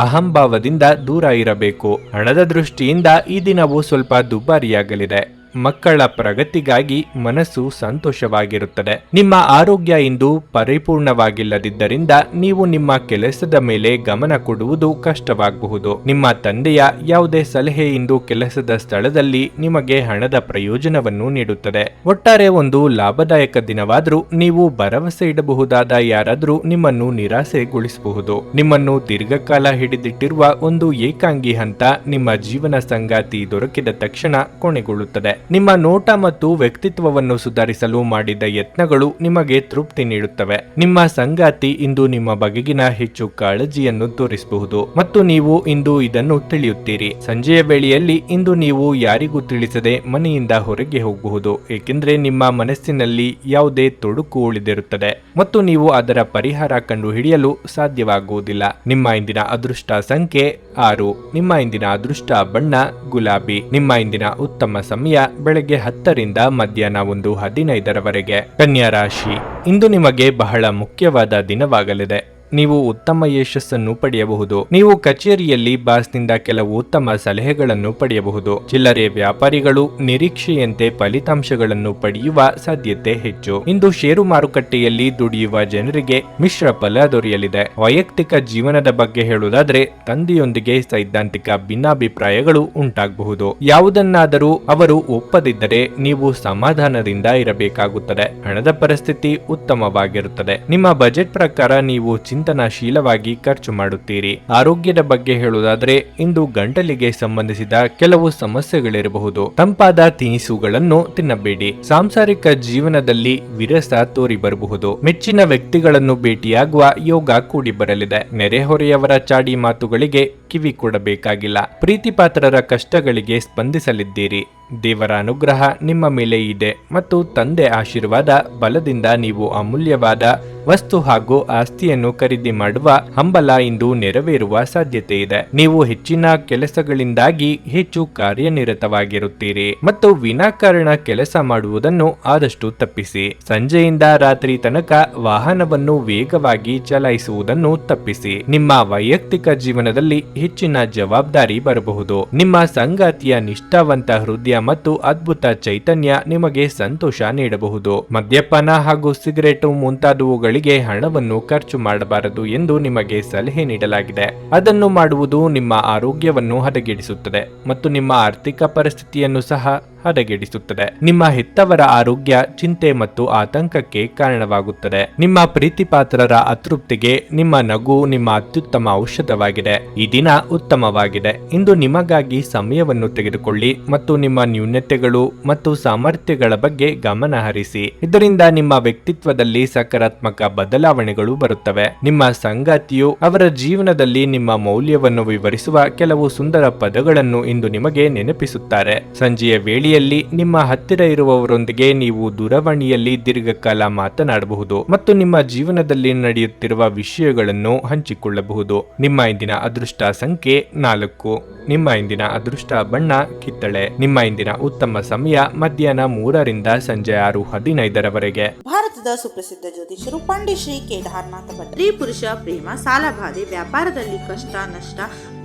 ಅಹಂಭಾವದಿಂದ ದೂರ ಇರಬೇಕು. ಹಣದ ದೃಷ್ಟಿಯಿಂದ ಈ ದಿನವು ಸ್ವಲ್ಪ ದುಬಾರಿಯಾಗಲಿದೆ. ಮಕ್ಕಳ ಪ್ರಗತಿಗಾಗಿ ಮನಸ್ಸು ಸಂತೋಷವಾಗಿರುತ್ತದೆ. ನಿಮ್ಮ ಆರೋಗ್ಯ ಇಂದು ಪರಿಪೂರ್ಣವಾಗಿಲ್ಲದಿದ್ದರಿಂದ ನೀವು ನಿಮ್ಮ ಕೆಲಸದ ಮೇಲೆ ಗಮನ ಕೊಡುವುದು ಕಷ್ಟವಾಗಬಹುದು. ನಿಮ್ಮ ತಂದೆಯ ಯಾವುದೇ ಸಲಹೆ ಇಂದು ಕೆಲಸದ ಸ್ಥಳದಲ್ಲಿ ನಿಮಗೆ ಹಣದ ಪ್ರಯೋಜನವನ್ನು ನೀಡುತ್ತದೆ. ಒಟ್ಟಾರೆ ಒಂದು ಲಾಭದಾಯಕ ದಿನವಾದರೂ ನೀವು ಭರವಸೆ ಇಡಬಹುದಾದ ಯಾರಾದರೂ ನಿಮ್ಮನ್ನು ನಿರಾಸೆಗೊಳಿಸಬಹುದು. ನಿಮ್ಮನ್ನು ದೀರ್ಘಕಾಲ ಹಿಡಿದಿಟ್ಟಿರುವ ಒಂದು ಏಕಾಂಗಿ ಹಂತ ನಿಮ್ಮ ಜೀವನ ಸಂಗಾತಿ ದೊರಕಿದ ತಕ್ಷಣ ಕೊನೆಗೊಳ್ಳುತ್ತದೆ. ನಿಮ್ಮ ನೋಟ ಮತ್ತು ವ್ಯಕ್ತಿತ್ವವನ್ನು ಸುಧಾರಿಸಲು ಮಾಡಿದ ಯತ್ನಗಳು ನಿಮಗೆ ತೃಪ್ತಿ ನೀಡುತ್ತವೆ. ನಿಮ್ಮ ಸಂಗಾತಿ ಇಂದು ನಿಮ್ಮ ಬಗೆಗಿನ ಹೆಚ್ಚು ಕಾಳಜಿಯನ್ನು ತೋರಿಸಬಹುದು ಮತ್ತು ನೀವು ಇಂದು ಇದನ್ನು ತಿಳಿಯುತ್ತೀರಿ. ಸಂಜೆಯ ವೇಳೆಯಲ್ಲಿ ಇಂದು ನೀವು ಯಾರಿಗೂ ತಿಳಿಸದೆ ಮನೆಯಿಂದ ಹೊರಗೆ ಹೋಗಬಹುದು, ಏಕೆಂದರೆ ನಿಮ್ಮ ಮನಸ್ಸಿನಲ್ಲಿ ಯಾವುದೇ ತೊಡಕು ಉಳಿದಿರುತ್ತದೆ ಮತ್ತು ನೀವು ಅದರ ಪರಿಹಾರ ಕಂಡುಹಿಡಿಯಲು ಸಾಧ್ಯವಾಗುವುದಿಲ್ಲ. ನಿಮ್ಮ ಇಂದಿನ ಅದೃಷ್ಟ ಸಂಖ್ಯೆ 6. ನಿಮ್ಮ ಇಂದಿನ ಅದೃಷ್ಟ ಬಣ್ಣ ಗುಲಾಬಿ. ನಿಮ್ಮ ಇಂದಿನ ಉತ್ತಮ ಸಮಯ ಬೆಳಗ್ಗೆ 10ರಿಂದ ಮಧ್ಯಾಹ್ನ 1:15ರವರೆಗೆ. ಕನ್ಯಾ ರಾಶಿ, ಇಂದು ನಿಮಗೆ ಬಹಳ ಮುಖ್ಯವಾದ ದಿನವಾಗಲಿದೆ. ನೀವು ಉತ್ತಮ ಯಶಸ್ಸನ್ನು ಪಡೆಯಬಹುದು. ನೀವು ಕಚೇರಿಯಲ್ಲಿ ಬಾಸ್ನಿಂದ ಕೆಲವು ಉತ್ತಮ ಸಲಹೆಗಳನ್ನು ಪಡೆಯಬಹುದು. ಚಿಲ್ಲರೆ ವ್ಯಾಪಾರಿಗಳು ನಿರೀಕ್ಷೆಯಂತೆ ಫಲಿತಾಂಶಗಳನ್ನು ಪಡೆಯುವ ಸಾಧ್ಯತೆ ಹೆಚ್ಚು. ಇಂದು ಷೇರು ಮಾರುಕಟ್ಟೆಯಲ್ಲಿ ದುಡಿಯುವ ಜನರಿಗೆ ಮಿಶ್ರ ಫಲ ದೊರೆಯಲಿದೆ. ವೈಯಕ್ತಿಕ ಜೀವನದ ಬಗ್ಗೆ ಹೇಳುವುದಾದರೆ ತಂದೆಯೊಂದಿಗೆ ಸೈದ್ಧಾಂತಿಕ ಭಿನ್ನಾಭಿಪ್ರಾಯಗಳು ಉಂಟಾಗಬಹುದು. ಯಾವುದನ್ನಾದರೂ ಅವರು ಒಪ್ಪದಿದ್ದರೆ ನೀವು ಸಮಾಧಾನದಿಂದ ಇರಬೇಕಾಗುತ್ತದೆ. ಹಣದ ಪರಿಸ್ಥಿತಿ ಉತ್ತಮವಾಗಿರುತ್ತದೆ. ನಿಮ್ಮ ಬಜೆಟ್ ಪ್ರಕಾರ ನೀವು ಚಿಂತನಾಶೀಲವಾಗಿ ಖರ್ಚು ಮಾಡುತ್ತೀರಿ. ಆರೋಗ್ಯದ ಬಗ್ಗೆ ಹೇಳುವುದಾದರೆ ಇಂದು ಗಂಟಲಿಗೆ ಸಂಬಂಧಿಸಿದ ಕೆಲವು ಸಮಸ್ಯೆಗಳಿರಬಹುದು. ತಂಪಾದ ತಿನಿಸುಗಳನ್ನು ತಿನ್ನಬೇಡಿ. ಸಾಂಸಾರಿಕ ಜೀವನದಲ್ಲಿ ವಿರಸ ತೋರಿ ಬರಬಹುದು. ಮೆಚ್ಚಿನ ವ್ಯಕ್ತಿಗಳನ್ನು ಭೇಟಿಯಾಗುವ ಯೋಗ ಕೂಡಿ ಬರಲಿದೆ. ನೆರೆಹೊರೆಯವರ ಚಾಡಿ ಮಾತುಗಳಿಗೆ ಕಿವಿ ಕೊಡಬೇಕಾಗಿಲ್ಲ. ಪ್ರೀತಿಪಾತ್ರರ ಕಷ್ಟಗಳಿಗೆ ಸ್ಪಂದಿಸಲಿದ್ದೀರಿ. ದೇವರ ಅನುಗ್ರಹ ನಿಮ್ಮ ಮೇಲೆ ಇದೆ ಮತ್ತು ತಂದೆ ಆಶೀರ್ವಾದ ಬಲದಿಂದ ನೀವು ಅಮೂಲ್ಯವಾದ ವಸ್ತು ಹಾಗೂ ಆಸ್ತಿಯನ್ನು ಖರೀದಿ ಮಾಡುವ ಹಂಬಲ ಇಂದು ನೆರವೇರುವ ಸಾಧ್ಯತೆ ಇದೆ. ನೀವು ಹೆಚ್ಚಿನ ಕೆಲಸಗಳಿಂದಾಗಿ ಹೆಚ್ಚು ಕಾರ್ಯನಿರತವಾಗಿರುತ್ತೀರಿ ಮತ್ತು ವಿನಾಕಾರಣ ಕೆಲಸ ಮಾಡುವುದನ್ನು ಆದಷ್ಟು ತಪ್ಪಿಸಿ. ಸಂಜೆಯಿಂದ ರಾತ್ರಿ ತನಕ ವಾಹನವನ್ನು ವೇಗವಾಗಿ ಚಲಾಯಿಸುವುದನ್ನು ತಪ್ಪಿಸಿ. ನಿಮ್ಮ ವೈಯಕ್ತಿಕ ಜೀವನದಲ್ಲಿ ಹೆಚ್ಚಿನ ಜವಾಬ್ದಾರಿ ಬರಬಹುದು. ನಿಮ್ಮ ಸಂಗಾತಿಯ ನಿಷ್ಠಾವಂತ ಹೃದಯ ಮತ್ತು ಅದ್ಭುತ ಚೈತನ್ಯ ನಿಮಗೆ ಸಂತೋಷ ನೀಡಬಹುದು. ಮದ್ಯಪಾನ ಹಾಗೂ ಸಿಗರೇಟು ಮುಂತಾದವುಗಳಿಗೆ ಹಣವನ್ನು ಖರ್ಚು ಮಾಡಬಾರದು ಎಂದು ನಿಮಗೆ ಸಲಹೆ ನೀಡಲಾಗಿದೆ. ಅದನ್ನು ಮಾಡುವುದು ನಿಮ್ಮ ಆರೋಗ್ಯವನ್ನು ಹದಗೆಡಿಸುತ್ತದೆ ಮತ್ತು ನಿಮ್ಮ ಆರ್ಥಿಕ ಪರಿಸ್ಥಿತಿಯನ್ನು ಸಹ ಹದಗೆಡಿಸುತ್ತದೆ. ನಿಮ್ಮ ಹೆತ್ತವರ ಆರೋಗ್ಯ ಚಿಂತೆ ಮತ್ತು ಆತಂಕಕ್ಕೆ ಕಾರಣವಾಗುತ್ತದೆ. ನಿಮ್ಮ ಪ್ರೀತಿಪಾತ್ರರ ಅತೃಪ್ತಿಗೆ ನಿಮ್ಮ ನಗು ನಿಮ್ಮ ಅತ್ಯುತ್ತಮ ಔಷಧವಾಗಿದೆ. ಈ ದಿನ ಉತ್ತಮವಾಗಿದೆ. ಇಂದು ನಿಮಗಾಗಿ ಸಮಯವನ್ನು ತೆಗೆದುಕೊಳ್ಳಿ ಮತ್ತು ನಿಮ್ಮ ನ್ಯೂನತೆಗಳು ಮತ್ತು ಸಾಮರ್ಥ್ಯಗಳ ಬಗ್ಗೆ ಗಮನ ಹರಿಸಿ. ಇದರಿಂದ ನಿಮ್ಮ ವ್ಯಕ್ತಿತ್ವದಲ್ಲಿ ಸಕಾರಾತ್ಮಕ ಬದಲಾವಣೆಗಳು ಬರುತ್ತವೆ. ನಿಮ್ಮ ಸಂಗಾತಿಯು ಅವರ ಜೀವನದಲ್ಲಿ ನಿಮ್ಮ ಮೌಲ್ಯವನ್ನು ವಿವರಿಸುವ ಕೆಲವು ಸುಂದರ ಪದಗಳನ್ನು ಇಂದು ನಿಮಗೆ ನೆನಪಿಸುತ್ತಾರೆ. ಸಂಜೆಯ ವೇಳೆಯಲ್ಲಿ ನಿಮ್ಮ ಹತ್ತಿರ ಇರುವವರೊಂದಿಗೆ ನೀವು ದೂರವಾಣಿಯಲ್ಲಿ ದೀರ್ಘಕಾಲ ಮಾತನಾಡಬಹುದು ಮತ್ತು ನಿಮ್ಮ ಜೀವನದಲ್ಲಿ ನಡೆಯುತ್ತಿರುವ ವಿಷಯಗಳನ್ನು ಹಂಚಿಕೊಳ್ಳಬಹುದು. ನಿಮ್ಮ ಇಂದಿನ ಅದೃಷ್ಟ ಸಂಖ್ಯೆ 4. ನಿಮ್ಮ ಇಂದಿನ ಅದೃಷ್ಟ ಬಣ್ಣ ಕಿತ್ತಳೆ. ನಿಮ್ಮ ಇಂದಿನ ಉತ್ತಮ ಸಮಯ ಮಧ್ಯಾಹ್ನ 3ರಿಂದ ಸಂಜೆ 6:15 ಭಾರತದ ಸುಪ್ರಸಿದ್ಧ ಜ್ಯೋತಿಷರು ಪಂಡಿತ್ ಶ್ರೀ ಕೇದಾರನಾಥ ಭಟ್. ಸ್ತ್ರೀ ಪುರುಷ ಪ್ರೇಮ, ಸಾಲಬಾಧೆ, ವ್ಯಾಪಾರದಲ್ಲಿ ಕಷ್ಟ ನಷ್ಟ,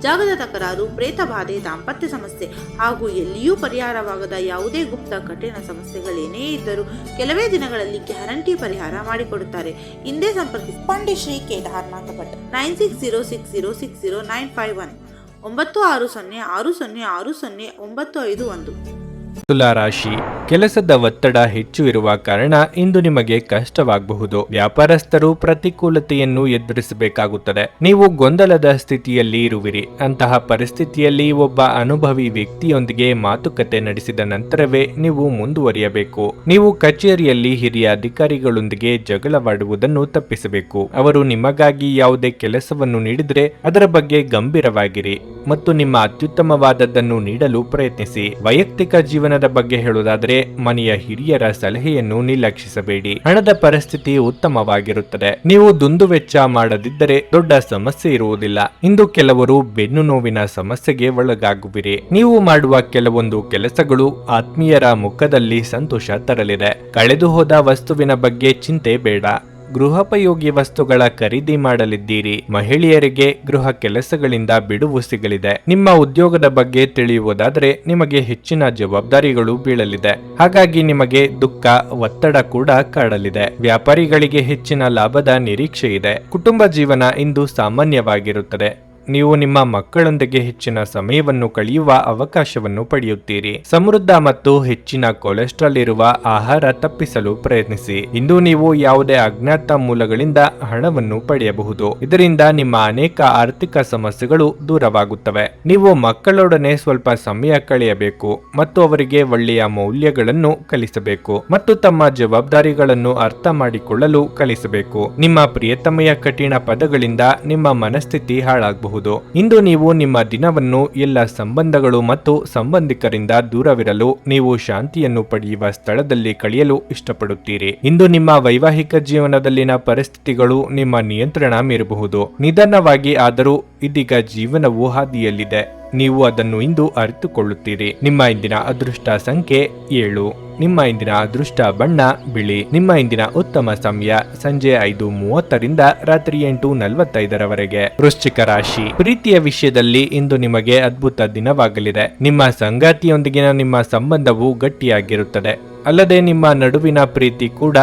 ಜಾಗದ ತಕರಾರು, ಪ್ರೇತ ಬಾಧೆ, ದಾಂಪತ್ಯ ಸಮಸ್ಯೆ ಹಾಗೂ ಎಲ್ಲಿಯೂ ಪರಿಹಾರವಾಗದ ಯಾವುದೇ ಗುಪ್ತ ಕಠಿಣ ಸಮಸ್ಯೆಗಳೇನೇ ಇದ್ದರೂ ಕೆಲವೇ ದಿನಗಳಲ್ಲಿ ಗ್ಯಾರಂಟಿ ಪರಿಹಾರ ಮಾಡಿಕೊಡುತ್ತಾರೆ. ಹಿಂದೆ ಸಂಪರ್ಕಿಸಿ ಪಂಡಿತ್ ಶ್ರೀ ಕೇದಾರನಾಥ ಭಟ್ 9606060951 9606060951. ತುಲಾ ರಾಶಿ. ಕೆಲಸದ ಒತ್ತಡ ಹೆಚ್ಚು ಇರುವ ಕಾರಣ ಇಂದು ನಿಮಗೆ ಕಷ್ಟವಾಗಬಹುದು. ವ್ಯಾಪಾರಸ್ಥರು ಪ್ರತಿಕೂಲತೆಯನ್ನು ಎದುರಿಸಬೇಕಾಗುತ್ತದೆ. ನೀವು ಗೊಂದಲದ ಸ್ಥಿತಿಯಲ್ಲಿ ಇರುವಿರಿ. ಅಂತಹ ಪರಿಸ್ಥಿತಿಯಲ್ಲಿ ಒಬ್ಬ ಅನುಭವಿ ವ್ಯಕ್ತಿಯೊಂದಿಗೆ ಮಾತುಕತೆ ನಡೆಸಿದ ನಂತರವೇ ನೀವು ಮುಂದುವರಿಯಬೇಕು. ನೀವು ಕಚೇರಿಯಲ್ಲಿ ಹಿರಿಯ ಅಧಿಕಾರಿಗಳೊಂದಿಗೆ ಜಗಳವಾಡುವುದನ್ನು ತಪ್ಪಿಸಬೇಕು. ಅವರು ನಿಮಗಾಗಿ ಯಾವುದೇ ಕೆಲಸವನ್ನು ನೀಡಿದರೆ ಅದರ ಬಗ್ಗೆ ಗಂಭೀರವಾಗಿರಿ ಮತ್ತು ನಿಮ್ಮ ಅತ್ಯುತ್ತಮವಾದದ್ದನ್ನು ನೀಡಲು ಪ್ರಯತ್ನಿಸಿ. ವೈಯಕ್ತಿಕ ಜೀವನದ ಬಗ್ಗೆ ಹೇಳುವುದಾದರೆ ಮನೆಯ ಹಿರಿಯರ ಸಲಹೆಯನ್ನು ನಿರ್ಲಕ್ಷಿಸಬೇಡಿ. ಹಣದ ಪರಿಸ್ಥಿತಿ ಉತ್ತಮವಾಗಿರುತ್ತದೆ. ನೀವು ದುಂದುವೆಚ್ಚ ಮಾಡದಿದ್ದರೆ ದೊಡ್ಡ ಸಮಸ್ಯೆ ಇರುವುದಿಲ್ಲ. ಇಂದು ಕೆಲವರು ಬೆನ್ನು ನೋವಿನ ಸಮಸ್ಯೆಗೆ ಒಳಗಾಗುವಿರಿ. ನೀವು ಮಾಡುವ ಕೆಲವೊಂದು ಕೆಲಸಗಳು ಆತ್ಮೀಯರ ಮುಖದಲ್ಲಿ ಸಂತೋಷ ತರಲಿದೆ. ಕಳೆದು ಹೋದ ವಸ್ತುವಿನ ಬಗ್ಗೆ ಚಿಂತೆ ಬೇಡ. ಗೃಹೋಪಯೋಗಿ ವಸ್ತುಗಳ ಖರೀದಿ ಮಾಡಲಿದ್ದೀರಿ. ಮಹಿಳೆಯರಿಗೆ ಗೃಹ ಕೆಲಸಗಳಿಂದ ಬಿಡುವು ಸಿಗಲಿದೆ. ನಿಮ್ಮ ಉದ್ಯೋಗದ ಬಗ್ಗೆ ತಿಳಿಯುವುದಾದರೆ ನಿಮಗೆ ಹೆಚ್ಚಿನ ಜವಾಬ್ದಾರಿಗಳು ಬೀಳಲಿದೆ. ಹಾಗಾಗಿ ನಿಮಗೆ ದುಃಖ, ಒತ್ತಡ ಕೂಡ ಕಾಡಲಿದೆ. ವ್ಯಾಪಾರಿಗಳಿಗೆ ಹೆಚ್ಚಿನ ಲಾಭದ ನಿರೀಕ್ಷೆ ಇದೆ. ಕುಟುಂಬ ಜೀವನ ಇಂದು ಸಾಮಾನ್ಯವಾಗಿರುತ್ತದೆ. ನೀವು ನಿಮ್ಮ ಮಕ್ಕಳೊಂದಿಗೆ ಹೆಚ್ಚಿನ ಸಮಯವನ್ನು ಕಳೆಯುವ ಅವಕಾಶವನ್ನು ಪಡೆಯುತ್ತೀರಿ. ಸಮೃದ್ಧ ಮತ್ತು ಹೆಚ್ಚಿನ ಕೊಲೆಸ್ಟ್ರಾಲ್ ಇರುವ ಆಹಾರ ತಪ್ಪಿಸಲು ಪ್ರಯತ್ನಿಸಿ. ಇಂದು ನೀವು ಯಾವುದೇ ಅಜ್ಞಾತ ಮೂಲಗಳಿಂದ ಹಣವನ್ನು ಪಡೆಯಬಹುದು. ಇದರಿಂದ ನಿಮ್ಮ ಅನೇಕ ಆರ್ಥಿಕ ಸಮಸ್ಯೆಗಳು ದೂರವಾಗುತ್ತವೆ. ನೀವು ಮಕ್ಕಳೊಡನೆ ಸ್ವಲ್ಪ ಸಮಯ ಕಳೆಯಬೇಕು ಮತ್ತು ಅವರಿಗೆ ಒಳ್ಳೆಯ ಮೌಲ್ಯಗಳನ್ನು ಕಲಿಸಬೇಕು ಮತ್ತು ತಮ್ಮ ಜವಾಬ್ದಾರಿಗಳನ್ನು ಅರ್ಥ ಮಾಡಿಕೊಳ್ಳಲು ಕಲಿಸಬೇಕು. ನಿಮ್ಮ ಪ್ರಿಯತಮೆಯ ಕಠಿಣ ಪದಗಳಿಂದ ನಿಮ್ಮ ಮನಸ್ಥಿತಿ ಹಾಳಾಗಬಹುದು. ಇಂದು ನೀವು ನಿಮ್ಮ ದಿನವನ್ನು ಎಲ್ಲ ಸಂಬಂಧಗಳು ಮತ್ತು ಸಂಬಂಧಿಕರಿಂದ ದೂರವಿರಲು ನೀವು ಶಾಂತಿಯನ್ನು ಪಡೆಯುವ ಸ್ಥಳದಲ್ಲಿ ಕಳೆಯಲು ಇಷ್ಟಪಡುತ್ತೀರಿ. ಇಂದು ನಿಮ್ಮ ವೈವಾಹಿಕ ಜೀವನದಲ್ಲಿನ ಪರಿಸ್ಥಿತಿಗಳು ನಿಮ್ಮ ನಿಯಂತ್ರಣ ಮೀರಬಹುದು. ನಿಧಾನವಾಗಿ ಆದರೂ ಇದೀಗ ಜೀವನವು ಹಾದಿಯಲ್ಲಿದೆ. ನೀವು ಅದನ್ನು ಇಂದು ಅರಿತುಕೊಳ್ಳುತ್ತೀರಿ. ನಿಮ್ಮ ಇಂದಿನ ಅದೃಷ್ಟ ಸಂಖ್ಯೆ 7. ನಿಮ್ಮ ಇಂದಿನ ಅದೃಷ್ಟ ಬಣ್ಣ ಬಿಳಿ. ನಿಮ್ಮ ಇಂದಿನ ಉತ್ತಮ ಸಮಯ ಸಂಜೆ 5:30ರಿಂದ ರಾತ್ರಿ 8:45 ವೃಶ್ಚಿಕ ರಾಶಿ. ಪ್ರೀತಿಯ ವಿಷಯದಲ್ಲಿ ಇಂದು ನಿಮಗೆ ಅದ್ಭುತ ದಿನವಾಗಲಿದೆ. ನಿಮ್ಮ ಸಂಗಾತಿಯೊಂದಿಗಿನ ನಿಮ್ಮ ಸಂಬಂಧವು ಗಟ್ಟಿಯಾಗಿರುತ್ತದೆ. ಅಲ್ಲದೆ ನಿಮ್ಮ ನಡುವಿನ ಪ್ರೀತಿ ಕೂಡ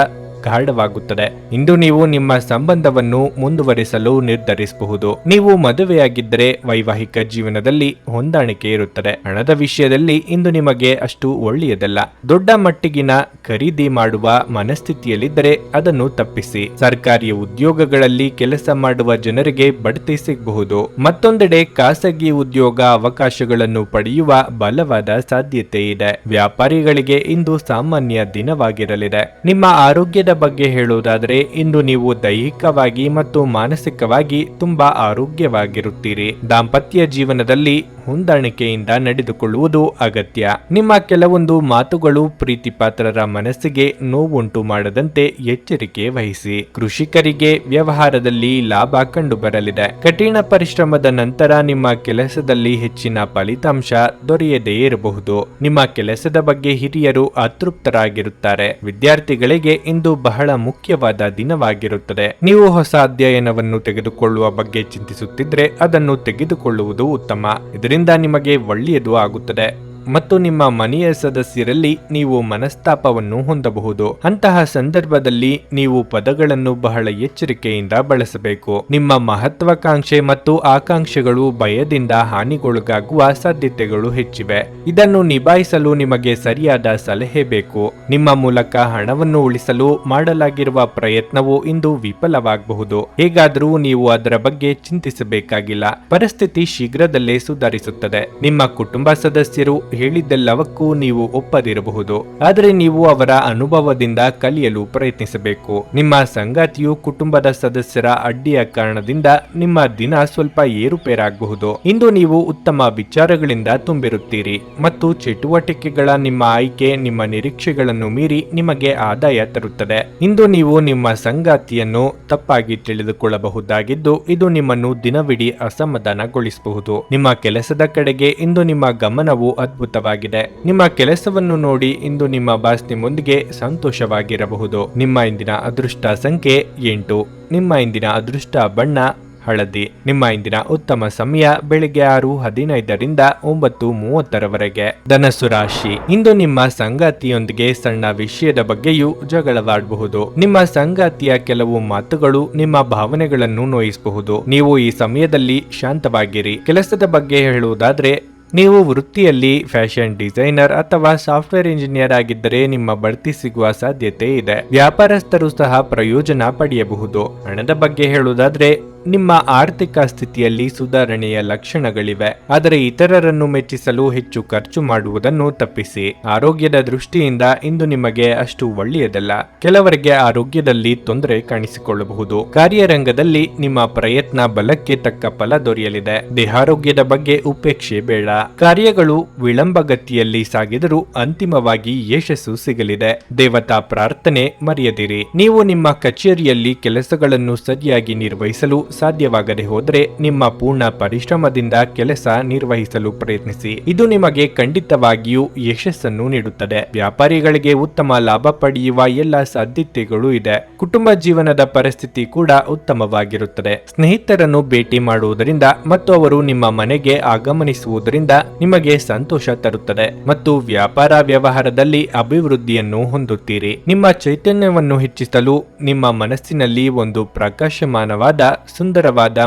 ಗಾಢವಾಗುತ್ತದೆ. ಇಂದು ನೀವು ನಿಮ್ಮ ಸಂಬಂಧವನ್ನು ಮುಂದುವರಿಸಲು ನಿರ್ಧರಿಸಬಹುದು. ನೀವು ಮದುವೆಯಾಗಿದ್ದರೆ ವೈವಾಹಿಕ ಜೀವನದಲ್ಲಿ ಹೊಂದಾಣಿಕೆ ಇರುತ್ತದೆ. ಹಣದ ವಿಷಯದಲ್ಲಿ ಇಂದು ನಿಮಗೆ ಅಷ್ಟು ಒಳ್ಳೆಯದಲ್ಲ. ದೊಡ್ಡ ಮಟ್ಟಿಗಿನ ಖರೀದಿ ಮಾಡುವ ಮನಸ್ಥಿತಿಯಲ್ಲಿದ್ದರೆ ಅದನ್ನು ತಪ್ಪಿಸಿ. ಸರ್ಕಾರಿ ಉದ್ಯೋಗಗಳಲ್ಲಿ ಕೆಲಸ ಮಾಡುವ ಜನರಿಗೆ ಬಡ್ತಿ ಸಿಗಬಹುದು. ಮತ್ತೊಂದೆಡೆ ಖಾಸಗಿ ಉದ್ಯೋಗ ಅವಕಾಶಗಳನ್ನು ಪಡೆಯುವ ಬಲವಾದ ಸಾಧ್ಯತೆ ಇದೆ. ವ್ಯಾಪಾರಿಗಳಿಗೆ ಇಂದು ಸಾಮಾನ್ಯ ದಿನವಾಗಿರಲಿದೆ. ನಿಮ್ಮ ಆರೋಗ್ಯದ ಬಗ್ಗೆ ಹೇಳುವುದಾದರೆ ಇಂದು ನೀವು ದೈಹಿಕವಾಗಿ ಮತ್ತು ಮಾನಸಿಕವಾಗಿ ತುಂಬಾ ಆರೋಗ್ಯವಾಗಿರುತ್ತೀರಿ. ದಾಂಪತ್ಯ ಜೀವನದಲ್ಲಿ ಹೊಂದಾಣಿಕೆಯಿಂದ ನಡೆದುಕೊಳ್ಳುವುದು ಅಗತ್ಯ. ನಿಮ್ಮ ಕೆಲವೊಂದು ಮಾತುಗಳು ಪ್ರೀತಿ ಪಾತ್ರರ ಮನಸ್ಸಿಗೆ ನೋವುಂಟು ಮಾಡದಂತೆ ಎಚ್ಚರಿಕೆ ವಹಿಸಿ. ಕೃಷಿಕರಿಗೆ ವ್ಯವಹಾರದಲ್ಲಿ ಲಾಭ ಕಂಡುಬರಲಿದೆ. ಕಠಿಣ ಪರಿಶ್ರಮದ ನಂತರ ನಿಮ್ಮ ಕೆಲಸದಲ್ಲಿ ಹೆಚ್ಚಿನ ಫಲಿತಾಂಶ ದೊರೆಯದೇ ಇರಬಹುದು. ನಿಮ್ಮ ಕೆಲಸದ ಬಗ್ಗೆ ಹಿರಿಯರು ಅತೃಪ್ತರಾಗಿರುತ್ತಾರೆ. ವಿದ್ಯಾರ್ಥಿಗಳಿಗೆ ಇಂದು ಬಹಳ ಮುಖ್ಯವಾದ ದಿನವಾಗಿರುತ್ತದೆ. ನೀವು ಹೊಸ ಅಧ್ಯಯನವನ್ನು ತೆಗೆದುಕೊಳ್ಳುವ ಬಗ್ಗೆ ಚಿಂತಿಸುತ್ತಿದ್ರೆ ಅದನ್ನು ತೆಗೆದುಕೊಳ್ಳುವುದು ಉತ್ತಮ. ಇದರಿಂದ ನಿಮಗೆ ಒಳ್ಳೆಯದು ಆಗುತ್ತದೆ. ಮತ್ತು ನಿಮ್ಮ ಮನೆಯ ಸದಸ್ಯರಲ್ಲಿ ನೀವು ಮನಸ್ತಾಪವನ್ನು ಹೊಂದಬಹುದು. ಅಂತಹ ಸಂದರ್ಭದಲ್ಲಿ ನೀವು ಪದಗಳನ್ನು ಬಹಳ ಎಚ್ಚರಿಕೆಯಿಂದ ಬಳಸಬೇಕು. ನಿಮ್ಮ ಮಹತ್ವಾಕಾಂಕ್ಷೆ ಮತ್ತು ಆಕಾಂಕ್ಷೆಗಳು ಭಯದಿಂದ ಹಾನಿಗೊಳಗಾಗುವ ಸಾಧ್ಯತೆಗಳು ಹೆಚ್ಚಿವೆ. ಇದನ್ನು ನಿಭಾಯಿಸಲು ನಿಮಗೆ ಸರಿಯಾದ ಸಲಹೆ ಬೇಕು. ನಿಮ್ಮ ಮೂಲಕ ಹಣವನ್ನು ಉಳಿಸಲು ಮಾಡಲಾಗಿರುವ ಪ್ರಯತ್ನವು ಇಂದು ವಿಫಲವಾಗಬಹುದು. ಹೇಗಾದರೂ ನೀವು ಅದರ ಬಗ್ಗೆ ಚಿಂತಿಸಬೇಕಾಗಿಲ್ಲ. ಪರಿಸ್ಥಿತಿ ಶೀಘ್ರದಲ್ಲೇ ಸುಧಾರಿಸುತ್ತದೆ. ನಿಮ್ಮ ಕುಟುಂಬ ಸದಸ್ಯರು ಹೇಳಿದ್ದೆಲ್ಲವಕ್ಕೂ ನೀವು ಒಪ್ಪದಿರಬಹುದು, ಆದರೆ ನೀವು ಅವರ ಅನುಭವದಿಂದ ಕಲಿಯಲು ಪ್ರಯತ್ನಿಸಬೇಕು. ನಿಮ್ಮ ಸಂಗಾತಿಯು ಕುಟುಂಬದ ಸದಸ್ಯರ ಅಡ್ಡಿಯ ಕಾರಣದಿಂದ ನಿಮ್ಮ ದಿನ ಸ್ವಲ್ಪ ಏರುಪೇರಾಗಬಹುದು. ಇಂದು ನೀವು ಉತ್ತಮ ವಿಚಾರಗಳಿಂದ ತುಂಬಿರುತ್ತೀರಿ ಮತ್ತು ಚಟುವಟಿಕೆಗಳ ನಿಮ್ಮ ಆಯ್ಕೆ ನಿಮ್ಮ ನಿರೀಕ್ಷೆಗಳನ್ನು ಮೀರಿ ನಿಮಗೆ ಆದಾಯ ತರುತ್ತದೆ. ಇಂದು ನೀವು ನಿಮ್ಮ ಸಂಗಾತಿಯನ್ನು ತಪ್ಪಾಗಿ ತಿಳಿದುಕೊಳ್ಳಬಹುದಾಗಿದ್ದು ಇದು ನಿಮ್ಮನ್ನು ದಿನವಿಡೀ ಅಸಮಾಧಾನಗೊಳಿಸಬಹುದು. ನಿಮ್ಮ ಕೆಲಸದ ಕಡೆಗೆ ಇಂದು ನಿಮ್ಮ ಗಮನವು ಅದ್ಭುತವಾಗಿದೆ. ನಿಮ್ಮ ಕೆಲಸವನ್ನು ನೋಡಿ ಇಂದು ನಿಮ್ಮ ಬಾಸ್ ನಿಮ್ಮೊಂದಿಗೆ ಸಂತೋಷವಾಗಿರಬಹುದು. ನಿಮ್ಮ ಇಂದಿನ ಅದೃಷ್ಟ ಸಂಖ್ಯೆ 8. ನಿಮ್ಮ ಇಂದಿನ ಅದೃಷ್ಟ ಬಣ್ಣ ಹಳದಿ. ನಿಮ್ಮ ಇಂದಿನ ಉತ್ತಮ ಸಮಯ ಬೆಳಿಗ್ಗೆ 6:15ರಿಂದ 9:30ರವರೆಗೆ. ಧನಸ್ಸು ರಾಶಿ. ಇಂದು ನಿಮ್ಮ ಸಂಗಾತಿಯೊಂದಿಗೆ ಸಣ್ಣ ವಿಷಯದ ಬಗ್ಗೆಯೂ ಜಗಳವಾಡಬಹುದು. ನಿಮ್ಮ ಸಂಗಾತಿಯ ಕೆಲವು ಮಾತುಗಳು ನಿಮ್ಮ ಭಾವನೆಗಳನ್ನು ನೋಯಿಸಬಹುದು. ನೀವು ಈ ಸಮಯದಲ್ಲಿ ಶಾಂತವಾಗಿರಿ. ಕೆಲಸದ ಬಗ್ಗೆ ಹೇಳುವುದಾದ್ರೆ, ನೀವು ವೃತ್ತಿಯಲ್ಲಿ ಫ್ಯಾಷನ್ ಡಿಸೈನರ್ ಅಥವಾ ಸಾಫ್ಟ್ವೇರ್ ಇಂಜಿನಿಯರ್ ಆಗಿದ್ದರೆ ನಿಮ್ಮ ಬಡ್ತಿ ಸಿಗುವ ಸಾಧ್ಯತೆ ಇದೆ. ವ್ಯಾಪಾರಸ್ಥರು ಸಹ ಪ್ರಯೋಜನ ಪಡೆಯಬಹುದು. ಹಣದ ಬಗ್ಗೆ ಹೇಳುವುದಾದ್ರೆ, ನಿಮ್ಮ ಆರ್ಥಿಕ ಸ್ಥಿತಿಯಲ್ಲಿ ಸುಧಾರಣೆಯ ಲಕ್ಷಣಗಳಿವೆ, ಆದರೆ ಇತರರನ್ನು ಮೆಚ್ಚಿಸಲು ಹೆಚ್ಚು ಖರ್ಚು ಮಾಡುವುದನ್ನು ತಪ್ಪಿಸಿ. ಆರೋಗ್ಯದ ದೃಷ್ಟಿಯಿಂದ ಇಂದು ನಿಮಗೆ ಅಷ್ಟು ಒಳ್ಳೆಯದಲ್ಲ. ಕೆಲವರಿಗೆ ಆರೋಗ್ಯದಲ್ಲಿ ತೊಂದರೆ ಕಾಣಿಸಿಕೊಳ್ಳಬಹುದು. ಕಾರ್ಯರಂಗದಲ್ಲಿ ನಿಮ್ಮ ಪ್ರಯತ್ನ ಬಲಕ್ಕೆ ತಕ್ಕ ಫಲ ದೊರೆಯಲಿದೆ. ದೇಹಾರೋಗ್ಯದ ಬಗ್ಗೆ ಉಪೇಕ್ಷೆ ಬೇಡ. ಕಾರ್ಯಗಳು ವಿಳಂಬಗತಿಯಲ್ಲಿ ಸಾಗಿದರೂ ಅಂತಿಮವಾಗಿ ಯಶಸ್ಸು ಸಿಗಲಿದೆ. ದೇವತಾ ಪ್ರಾರ್ಥನೆ ಮರೆಯದಿರಿ. ನೀವು ನಿಮ್ಮ ಕಚೇರಿಯಲ್ಲಿ ಕೆಲಸಗಳನ್ನು ಸರಿಯಾಗಿ ನಿರ್ವಹಿಸಲು ಸಾಧ್ಯವಾಗದೆ ಹೋದರೆ ನಿಮ್ಮ ಪೂರ್ಣ ಪರಿಶ್ರಮದಿಂದ ಕೆಲಸ ನಿರ್ವಹಿಸಲು ಪ್ರಯತ್ನಿಸಿ. ಇದು ನಿಮಗೆ ಖಂಡಿತವಾಗಿಯೂ ಯಶಸ್ಸನ್ನು ನೀಡುತ್ತದೆ. ವ್ಯಾಪಾರಿಗಳಿಗೆ ಉತ್ತಮ ಲಾಭ ಪಡೆಯುವ ಎಲ್ಲ ಸಾಧ್ಯತೆಗಳು ಇದೆ. ಕುಟುಂಬ ಜೀವನದ ಪರಿಸ್ಥಿತಿ ಕೂಡ ಉತ್ತಮವಾಗಿರುತ್ತದೆ. ಸ್ನೇಹಿತರನ್ನು ಭೇಟಿ ಮಾಡುವುದರಿಂದ ಮತ್ತು ಅವರು ನಿಮ್ಮ ಮನೆಗೆ ಆಗಮನಿಸುವುದರಿಂದ ನಿಮಗೆ ಸಂತೋಷ ತರುತ್ತದೆ ಮತ್ತು ವ್ಯಾಪಾರ ವ್ಯವಹಾರದಲ್ಲಿ ಅಭಿವೃದ್ಧಿಯನ್ನು ಹೊಂದುತ್ತೀರಿ. ನಿಮ್ಮ ಚೈತನ್ಯವನ್ನು ಹೆಚ್ಚಿಸಲು ನಿಮ್ಮ ಮನಸ್ಸಿನಲ್ಲಿ ಒಂದು ಪ್ರಕಾಶಮಾನವಾದ ಸುಂದರವಾದ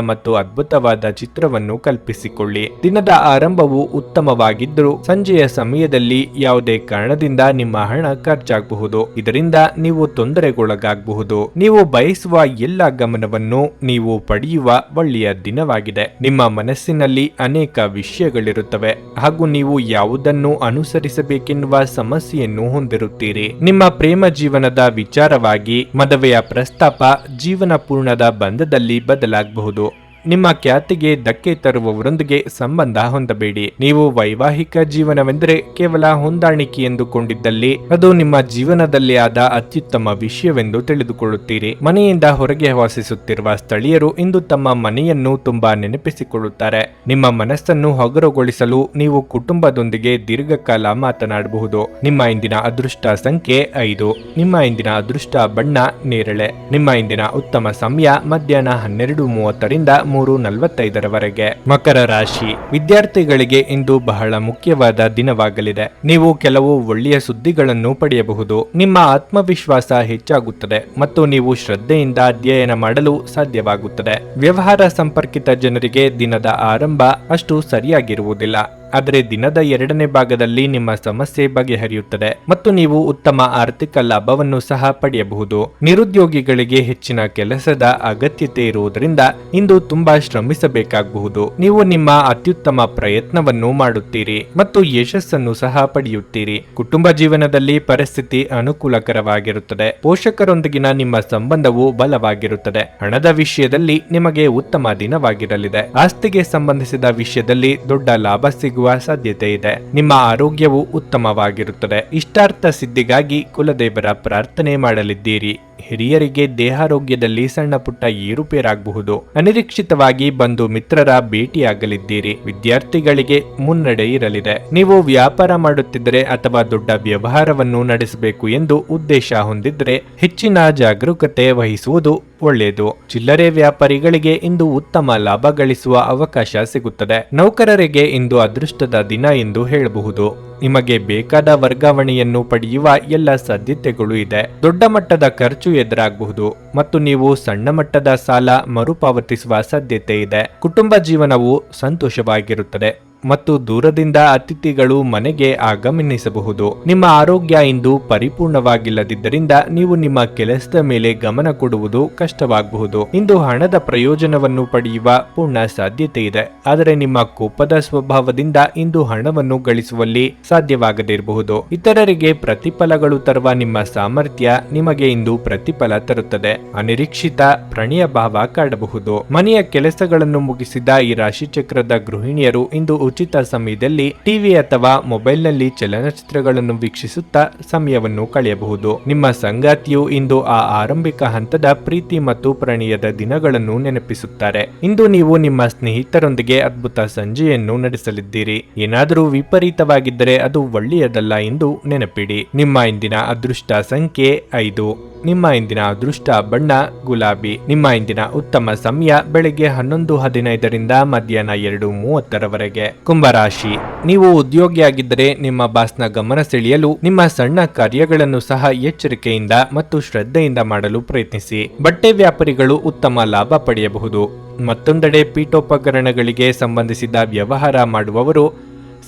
ಮತ್ತು ಅದ್ಭುತವಾದ ಚಿತ್ರವನ್ನು ಕಲ್ಪಿಸಿಕೊಳ್ಳಿ. ದಿನದ ಆರಂಭವು ಉತ್ತಮವಾಗಿದ್ದರೂ ಸಂಜೆಯ ಸಮಯದಲ್ಲಿ ಯಾವುದೇ ಕಾರಣದಿಂದ ನಿಮ್ಮ ಹಣ ಖರ್ಚಾಗಬಹುದು. ಇದರಿಂದ ನೀವು ತೊಂದರೆಗೊಳಗಾಗಬಹುದು. ನೀವು ಬಯಸುವ ಎಲ್ಲ ಗಮನವನ್ನು ನೀವು ಪಡೆಯುವ ಒಳ್ಳೆಯ ದಿನವಾಗಿದೆ. ನಿಮ್ಮ ಮನಸ್ಸಿನಲ್ಲಿ ಅನೇಕ ವಿಷಯಗಳಿರುತ್ತವೆ ಹಾಗೂ ನೀವು ಯಾವುದನ್ನು ಅನುಸರಿಸಬೇಕೆನ್ನುವ ಸಮಸ್ಯೆಯನ್ನು ಹೊಂದಿರುತ್ತೀರಿ. ನಿಮ್ಮ ಪ್ರೇಮ ಜೀವನದ ವಿಚಾರವಾಗಿ ಮದುವೆಯ ಪ್ರಸ್ತಾಪ ಜೀವನ ಪೂರ್ಣದ ಬಂಧದಲ್ಲಿ ಬದಲಾಗಬಹುದು. ನಿಮ್ಮ ಖ್ಯಾತಿಗೆ ಧಕ್ಕೆ ತರುವವರೊಂದಿಗೆ ಸಂಬಂಧ ಹೊಂದಬೇಡಿ. ನೀವು ವೈವಾಹಿಕ ಜೀವನವೆಂದರೆ ಕೇವಲ ಹೊಂದಾಣಿಕೆ ಎಂದುಕೊಂಡಿದ್ದಲ್ಲಿ ಅದು ನಿಮ್ಮ ಜೀವನದಲ್ಲಿ ಆದ ಅತ್ಯುತ್ತಮ ವಿಷಯವೆಂದು ತಿಳಿದುಕೊಳ್ಳುತ್ತೀರಿ. ಮನೆಯಿಂದ ಹೊರಗೆ ವಾಸಿಸುತ್ತಿರುವ ಸ್ಥಳೀಯರು ಇಂದು ತಮ್ಮ ಮನೆಯನ್ನು ತುಂಬಾ ನೆನಪಿಸಿಕೊಳ್ಳುತ್ತಾರೆ. ನಿಮ್ಮ ಮನಸ್ಸನ್ನು ಹಗುರಗೊಳಿಸಲು ನೀವು ಕುಟುಂಬದೊಂದಿಗೆ ದೀರ್ಘಕಾಲ ಮಾತನಾಡಬಹುದು. ನಿಮ್ಮ ಇಂದಿನ ಅದೃಷ್ಟ ಸಂಖ್ಯೆ 5. ನಿಮ್ಮ ಇಂದಿನ ಅದೃಷ್ಟ ಬಣ್ಣ ನೇರಳೆ. ನಿಮ್ಮ ಇಂದಿನ ಉತ್ತಮ ಸಮಯ ಮಧ್ಯಾಹ್ನ 12:30ರಿಂದ 3:45ರವರೆಗೆ. ಮಕರ ರಾಶಿ. ವಿದ್ಯಾರ್ಥಿಗಳಿಗೆ ಇಂದು ಬಹಳ ಮುಖ್ಯವಾದ ದಿನವಾಗಲಿದೆ. ನೀವು ಕೆಲವು ಒಳ್ಳೆಯ ಸುದ್ದಿಗಳನ್ನು ಪಡೆಯಬಹುದು. ನಿಮ್ಮ ಆತ್ಮವಿಶ್ವಾಸ ಹೆಚ್ಚಾಗುತ್ತದೆ ಮತ್ತು ನೀವು ಶ್ರದ್ಧೆಯಿಂದ ಅಧ್ಯಯನ ಮಾಡಲು ಸಾಧ್ಯವಾಗುತ್ತದೆ. ವ್ಯವಹಾರ ಸಂಪರ್ಕಿತ ಜನರಿಗೆ ದಿನದ ಆರಂಭ ಅಷ್ಟು ಸರಿಯಾಗಿರುವುದಿಲ್ಲ, ಆದರೆ ದಿನದ 2ನೇ ಭಾಗದಲ್ಲಿ ನಿಮ್ಮ ಸಮಸ್ಯೆ ಬಗೆಹರಿಯುತ್ತದೆ ಮತ್ತು ನೀವು ಉತ್ತಮ ಆರ್ಥಿಕ ಲಾಭವನ್ನು ಸಹ ಪಡೆಯಬಹುದು. ನಿರುದ್ಯೋಗಿಗಳಿಗೆ ಹೆಚ್ಚಿನ ಕೆಲಸದ ಅಗತ್ಯತೆ ಇರುವುದರಿಂದ ಇಂದು ತುಂಬಾ ಶ್ರಮಿಸಬೇಕಾಗಬಹುದು. ನೀವು ನಿಮ್ಮ ಅತ್ಯುತ್ತಮ ಪ್ರಯತ್ನವನ್ನು ಮಾಡುತ್ತೀರಿ ಮತ್ತು ಯಶಸ್ಸನ್ನು ಸಹ ಪಡೆಯುತ್ತೀರಿ. ಕುಟುಂಬ ಜೀವನದಲ್ಲಿ ಪರಿಸ್ಥಿತಿ ಅನುಕೂಲಕರವಾಗಿರುತ್ತದೆ. ಪೋಷಕರೊಂದಿಗಿನ ನಿಮ್ಮ ಸಂಬಂಧವು ಬಲವಾಗಿರುತ್ತದೆ. ಹಣದ ವಿಷಯದಲ್ಲಿ ನಿಮಗೆ ಉತ್ತಮ ದಿನವಾಗಿರಲಿದೆ. ಆಸ್ತಿಗೆ ಸಂಬಂಧಿಸಿದ ವಿಷಯದಲ್ಲಿ ದೊಡ್ಡ ಲಾಭ ಸಿಗುವ ಸಾಧ್ಯತೆ ಇದೆ. ನಿಮ್ಮ ಆರೋಗ್ಯವು ಉತ್ತಮವಾಗಿರುತ್ತದೆ. ಇಷ್ಟಾರ್ಥ ಸಿದ್ಧಿಗಾಗಿ ಕುಲದೇವರ ಪ್ರಾರ್ಥನೆ ಮಾಡಲಿದ್ದೀರಿ. ಹಿರಿಯರಿಗೆ ದೇಹಾರೋಗ್ಯದಲ್ಲಿ ಸಣ್ಣ ಪುಟ್ಟ ಏರುಪೇರಾಗಬಹುದು. ಅನಿರೀಕ್ಷಿತವಾಗಿ ಬಂಧು ಮಿತ್ರರ ಭೇಟಿಯಾಗಲಿದ್ದೀರಿ. ವಿದ್ಯಾರ್ಥಿಗಳಿಗೆ ಮುನ್ನಡೆ ಇರಲಿದೆ. ನೀವು ವ್ಯಾಪಾರ ಮಾಡುತ್ತಿದ್ದರೆ ಅಥವಾ ದೊಡ್ಡ ವ್ಯವಹಾರವನ್ನು ನಡೆಸಬೇಕು ಎಂದು ಉದ್ದೇಶ ಹೊಂದಿದ್ರೆ ಹೆಚ್ಚಿನ ಜಾಗರೂಕತೆ ವಹಿಸುವುದು ಒಳ್ಳೆಯದು. ಚಿಲ್ಲರೆ ವ್ಯಾಪಾರಿಗಳಿಗೆ ಇಂದು ಉತ್ತಮ ಲಾಭ ಗಳಿಸುವ ಅವಕಾಶ ಸಿಗುತ್ತದೆ. ನೌಕರರಿಗೆ ಇಂದು ಅದೃಷ್ಟದ ದಿನ ಎಂದು ಹೇಳಬಹುದು. ನಿಮಗೆ ಬೇಕಾದ ವರ್ಗಾವಣೆಯನ್ನು ಪಡೆಯುವ ಎಲ್ಲ ಸಾಧ್ಯತೆಗಳು ಇದೆ. ದೊಡ್ಡ ಮಟ್ಟದ ಖರ್ಚು ಎದುರಾಗಬಹುದು ಮತ್ತು ನೀವು ಸಣ್ಣ ಮಟ್ಟದ ಸಾಲ ಮರುಪಾವತಿಸುವ ಸಾಧ್ಯತೆ ಇದೆ. ಕುಟುಂಬ ಜೀವನವು ಸಂತೋಷವಾಗಿರುತ್ತದೆ ಮತ್ತು ದೂರದಿಂದ ಅತಿಥಿಗಳು ಮನೆಗೆ ಆಗಮನಿಸಬಹುದು. ನಿಮ್ಮ ಆರೋಗ್ಯ ಇಂದು ಪರಿಪೂರ್ಣವಾಗಿಲ್ಲದಿದ್ದರಿಂದ ನೀವು ನಿಮ್ಮ ಕೆಲಸದ ಮೇಲೆ ಗಮನ ಕೊಡುವುದು ಕಷ್ಟವಾಗಬಹುದು. ಇಂದು ಹಣದ ಪ್ರಯೋಜನವನ್ನು ಪಡೆಯುವ ಪೂರ್ಣ ಸಾಧ್ಯತೆ ಇದೆ, ಆದರೆ ನಿಮ್ಮ ಕೋಪದ ಸ್ವಭಾವದಿಂದ ಇಂದು ಹಣವನ್ನು ಗಳಿಸುವಲ್ಲಿ ಸಾಧ್ಯವಾಗದಿರಬಹುದು. ಇತರರಿಗೆ ಪ್ರತಿಫಲಗಳು ತರುವ ನಿಮ್ಮ ಸಾಮರ್ಥ್ಯ ನಿಮಗೆ ಇಂದು ಪ್ರತಿಫಲ ತರುತ್ತದೆ. ಅನಿರೀಕ್ಷಿತ ಪ್ರಣಯ ಭಾವ ಕಾಡಬಹುದು. ಮನೆಯ ಕೆಲಸಗಳನ್ನು ಮುಗಿಸಿದ ಈ ರಾಶಿಚಕ್ರದ ಗೃಹಿಣಿಯರು ಇಂದು ಉಚಿತ ಸಮಯದಲ್ಲಿ ಟಿವಿ ಅಥವಾ ಮೊಬೈಲ್ನಲ್ಲಿ ಚಲನಚಿತ್ರಗಳನ್ನು ವೀಕ್ಷಿಸುತ್ತಾ ಸಮಯವನ್ನು ಕಳೆಯಬಹುದು. ನಿಮ್ಮ ಸಂಗಾತಿಯು ಇಂದು ಆ ಆರಂಭಿಕ ಹಂತದ ಪ್ರೀತಿ ಮತ್ತು ಪ್ರಣಯದ ದಿನಗಳನ್ನು ನೆನಪಿಸುತ್ತಾರೆ. ಇಂದು ನೀವು ನಿಮ್ಮ ಸ್ನೇಹಿತರೊಂದಿಗೆ ಅದ್ಭುತ ಸಂಜೆಯನ್ನು ನಡೆಸಲಿದ್ದೀರಿ. ಏನಾದರೂ ವಿಪರೀತವಾಗಿದ್ದರೆ ಅದು ಒಳ್ಳೆಯದಲ್ಲ ಎಂದು ನೆನಪಿಡಿ. ನಿಮ್ಮ ಇಂದಿನ ಅದೃಷ್ಟ ಸಂಖ್ಯೆ 5. ನಿಮ್ಮ ಇಂದಿನ ಅದೃಷ್ಟ ಬಣ್ಣ ಗುಲಾಬಿ. ನಿಮ್ಮ ಇಂದಿನ ಉತ್ತಮ ಸಮಯ ಬೆಳಗ್ಗೆ 11:15 ಮಧ್ಯಾಹ್ನ 2:30 ಕುಂಭರಾಶಿ, ನೀವು ಉದ್ಯೋಗಿಯಾಗಿದ್ದರೆ ನಿಮ್ಮ ಬಾಸ್ನ ಗಮನ ಸೆಳೆಯಲು ನಿಮ್ಮ ಸಣ್ಣ ಕಾರ್ಯಗಳನ್ನು ಸಹ ಎಚ್ಚರಿಕೆಯಿಂದ ಮತ್ತು ಶ್ರದ್ಧೆಯಿಂದ ಮಾಡಲು ಪ್ರಯತ್ನಿಸಿ. ಬಟ್ಟೆ ವ್ಯಾಪಾರಿಗಳು ಉತ್ತಮ ಲಾಭ ಪಡೆಯಬಹುದು. ಮತ್ತೊಂದೆಡೆ ಪೀಠೋಪಕರಣಗಳಿಗೆ ಸಂಬಂಧಿಸಿದ ವ್ಯವಹಾರ ಮಾಡುವವರು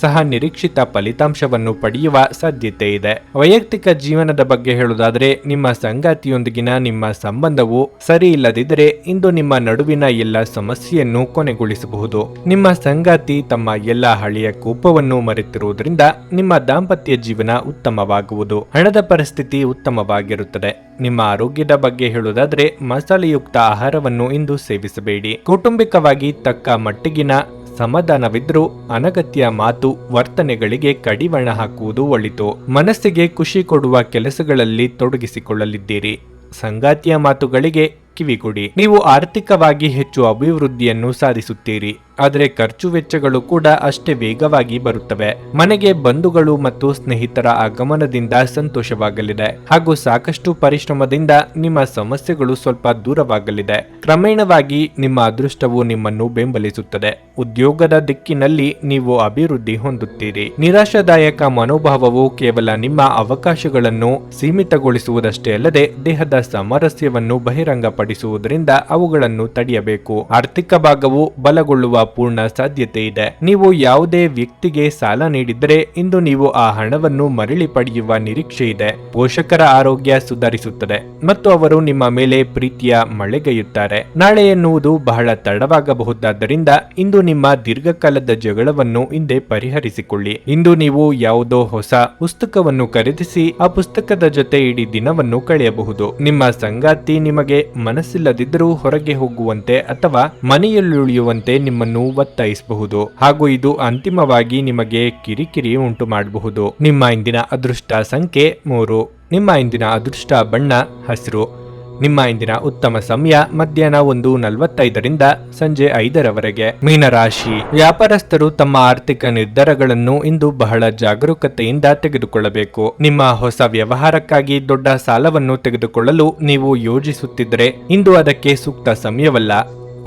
ಸಹ ನಿರೀಕ್ಷಿತ ಫಲಿತಾಂಶವನ್ನು ಪಡೆಯುವ ಸಾಧ್ಯತೆ ಇದೆ. ವೈಯಕ್ತಿಕ ಜೀವನದ ಬಗ್ಗೆ ಹೇಳುವುದಾದರೆ ನಿಮ್ಮ ಸಂಗಾತಿಯೊಂದಿಗಿನ ನಿಮ್ಮ ಸಂಬಂಧವು ಸರಿ ಇಲ್ಲದಿದ್ದರೆ ಇಂದು ನಿಮ್ಮ ನಡುವಿನ ಎಲ್ಲ ಸಮಸ್ಯೆಯನ್ನು ಕೊನೆಗೊಳಿಸಬಹುದು. ನಿಮ್ಮ ಸಂಗಾತಿ ತಮ್ಮ ಎಲ್ಲ ಹಳೆಯ ಕೋಪವನ್ನು ಮರೆತಿರುವುದರಿಂದ ನಿಮ್ಮ ದಾಂಪತ್ಯ ಜೀವನ ಉತ್ತಮವಾಗುವುದು. ಹಣದ ಪರಿಸ್ಥಿತಿ ಉತ್ತಮವಾಗಿರುತ್ತದೆ. ನಿಮ್ಮ ಆರೋಗ್ಯದ ಬಗ್ಗೆ ಹೇಳುವುದಾದರೆ ಮಸಾಲೆಯುಕ್ತ ಆಹಾರವನ್ನು ಇಂದು ಸೇವಿಸಬೇಡಿ. ಕೌಟುಂಬಿಕವಾಗಿ ತಕ್ಕ ಮಟ್ಟಿಗಿನ ಸಮಾಧಾನವಿದ್ರೂ ಅನಗತ್ಯ ಮಾತು ವರ್ತನೆಗಳಿಗೆ ಕಡಿವಾಣ ಹಾಕುವುದು ಒಳಿತು. ಮನಸ್ಸಿಗೆ ಖುಷಿ ಕೊಡುವ ಕೆಲಸಗಳಲ್ಲಿ ತೊಡಗಿಸಿಕೊಳ್ಳಲಿದ್ದೀರಿ. ಸಂಗಾತಿಯ ಮಾತುಗಳಿಗೆ ಕಿವಿಗೊಡಿ. ನೀವು ಆರ್ಥಿಕವಾಗಿ ಹೆಚ್ಚು ಅಭಿವೃದ್ಧಿಯನ್ನು ಸಾಧಿಸುತ್ತೀರಿ, ಆದರೆ ಖರ್ಚು ವೆಚ್ಚಗಳು ಕೂಡ ಅಷ್ಟೇ ವೇಗವಾಗಿ ಬರುತ್ತವೆ. ಮನೆಗೆ ಬಂಧುಗಳು ಮತ್ತು ಸ್ನೇಹಿತರ ಆಗಮನದಿಂದ ಸಂತೋಷವಾಗಲಿದೆ ಹಾಗೂ ಸಾಕಷ್ಟು ಪರಿಶ್ರಮದಿಂದ ನಿಮ್ಮ ಸಮಸ್ಯೆಗಳು ಸ್ವಲ್ಪ ದೂರವಾಗಲಿದೆ. ಕ್ರಮೇಣವಾಗಿ ನಿಮ್ಮ ಅದೃಷ್ಟವು ನಿಮ್ಮನ್ನು ಬೆಂಬಲಿಸುತ್ತದೆ. ಉದ್ಯೋಗದ ದಿಕ್ಕಿನಲ್ಲಿ ನೀವು ಅಭಿವೃದ್ಧಿ ಹೊಂದುತ್ತೀರಿ. ನಿರಾಶಾದಾಯಕ ಮನೋಭಾವವು ಕೇವಲ ನಿಮ್ಮ ಅವಕಾಶಗಳನ್ನು ಸೀಮಿತಗೊಳಿಸುವುದಷ್ಟೇ ಅಲ್ಲದೆ ದೇಹದ ಸಾಮರಸ್ಯವನ್ನು ಬಹಿರಂಗಪಡಿಸುವುದರಿಂದ ಅವುಗಳನ್ನು ತಡೆಯಬೇಕು. ಆರ್ಥಿಕ ಭಾಗವು ಬಲಗೊಳ್ಳುವ ಪೂರ್ಣ ಸಾಧ್ಯತೆ ಇದೆ. ನೀವು ಯಾವುದೇ ವ್ಯಕ್ತಿಗೆ ಸಾಲ ನೀಡಿದರೆ ಇಂದು ನೀವು ಆ ಹಣವನ್ನು ಮರಳಿ ಪಡೆಯುವ ನಿರೀಕ್ಷೆ ಇದೆ. ಪೋಷಕರ ಆರೋಗ್ಯ ಸುಧಾರಿಸುತ್ತದೆ ಮತ್ತು ಅವರು ನಿಮ್ಮ ಮೇಲೆ ಪ್ರೀತಿಯ ಮಳೆಗೈಯುತ್ತಾರೆ. ನಾಳೆ ಎನ್ನುವುದು ಬಹಳ ತಡವಾಗಬಹುದಾದ್ದರಿಂದ ಇಂದು ನಿಮ್ಮ ದೀರ್ಘಕಾಲದ ಜಗಳವನ್ನು ಹಿಂದೆ ಪರಿಹರಿಸಿಕೊಳ್ಳಿ. ಇಂದು ನೀವು ಯಾವುದೋ ಹೊಸ ಪುಸ್ತಕವನ್ನು ಖರೀದಿಸಿ ಆ ಪುಸ್ತಕದ ಜೊತೆ ಇಡೀ ದಿನವನ್ನು ಕಳೆಯಬಹುದು. ನಿಮ್ಮ ಸಂಗಾತಿ ನಿಮಗೆ ಮನಸ್ಸಿಲ್ಲದಿದ್ದರೂ ಹೊರಗೆ ಹೋಗುವಂತೆ ಅಥವಾ ಮನೆಯಲ್ಲುಳಿಯುವಂತೆ ನಿಮ್ಮನ್ನು ಒತ್ತಾಯಿಸಬಹುದು ಹಾಗೂ ಇದು ಅಂತಿಮವಾಗಿ ನಿಮಗೆ ಕಿರಿಕಿರಿ ಉಂಟು ಮಾಡಬಹುದು. ನಿಮ್ಮ ಇಂದಿನ ಅದೃಷ್ಟ ಸಂಖ್ಯೆ 3. ನಿಮ್ಮ ಇಂದಿನ ಅದೃಷ್ಟ ಬಣ್ಣ ಹಸಿರು. ನಿಮ್ಮ ಇಂದಿನ ಉತ್ತಮ ಸಮಯ ಮಧ್ಯಾಹ್ನ 1:45 ಸಂಜೆ 5:00 ಮೀನರಾಶಿ, ವ್ಯಾಪಾರಸ್ಥರು ತಮ್ಮ ಆರ್ಥಿಕ ನಿರ್ಧಾರಗಳನ್ನು ಇಂದು ಬಹಳ ಜಾಗರೂಕತೆಯಿಂದ ತೆಗೆದುಕೊಳ್ಳಬೇಕು. ನಿಮ್ಮ ಹೊಸ ವ್ಯವಹಾರಕ್ಕಾಗಿ ದೊಡ್ಡ ಸಾಲವನ್ನು ತೆಗೆದುಕೊಳ್ಳಲು ನೀವು ಯೋಜಿಸುತ್ತಿದ್ದರೆ ಇಂದು ಅದಕ್ಕೆ ಸೂಕ್ತ ಸಮಯವಲ್ಲ.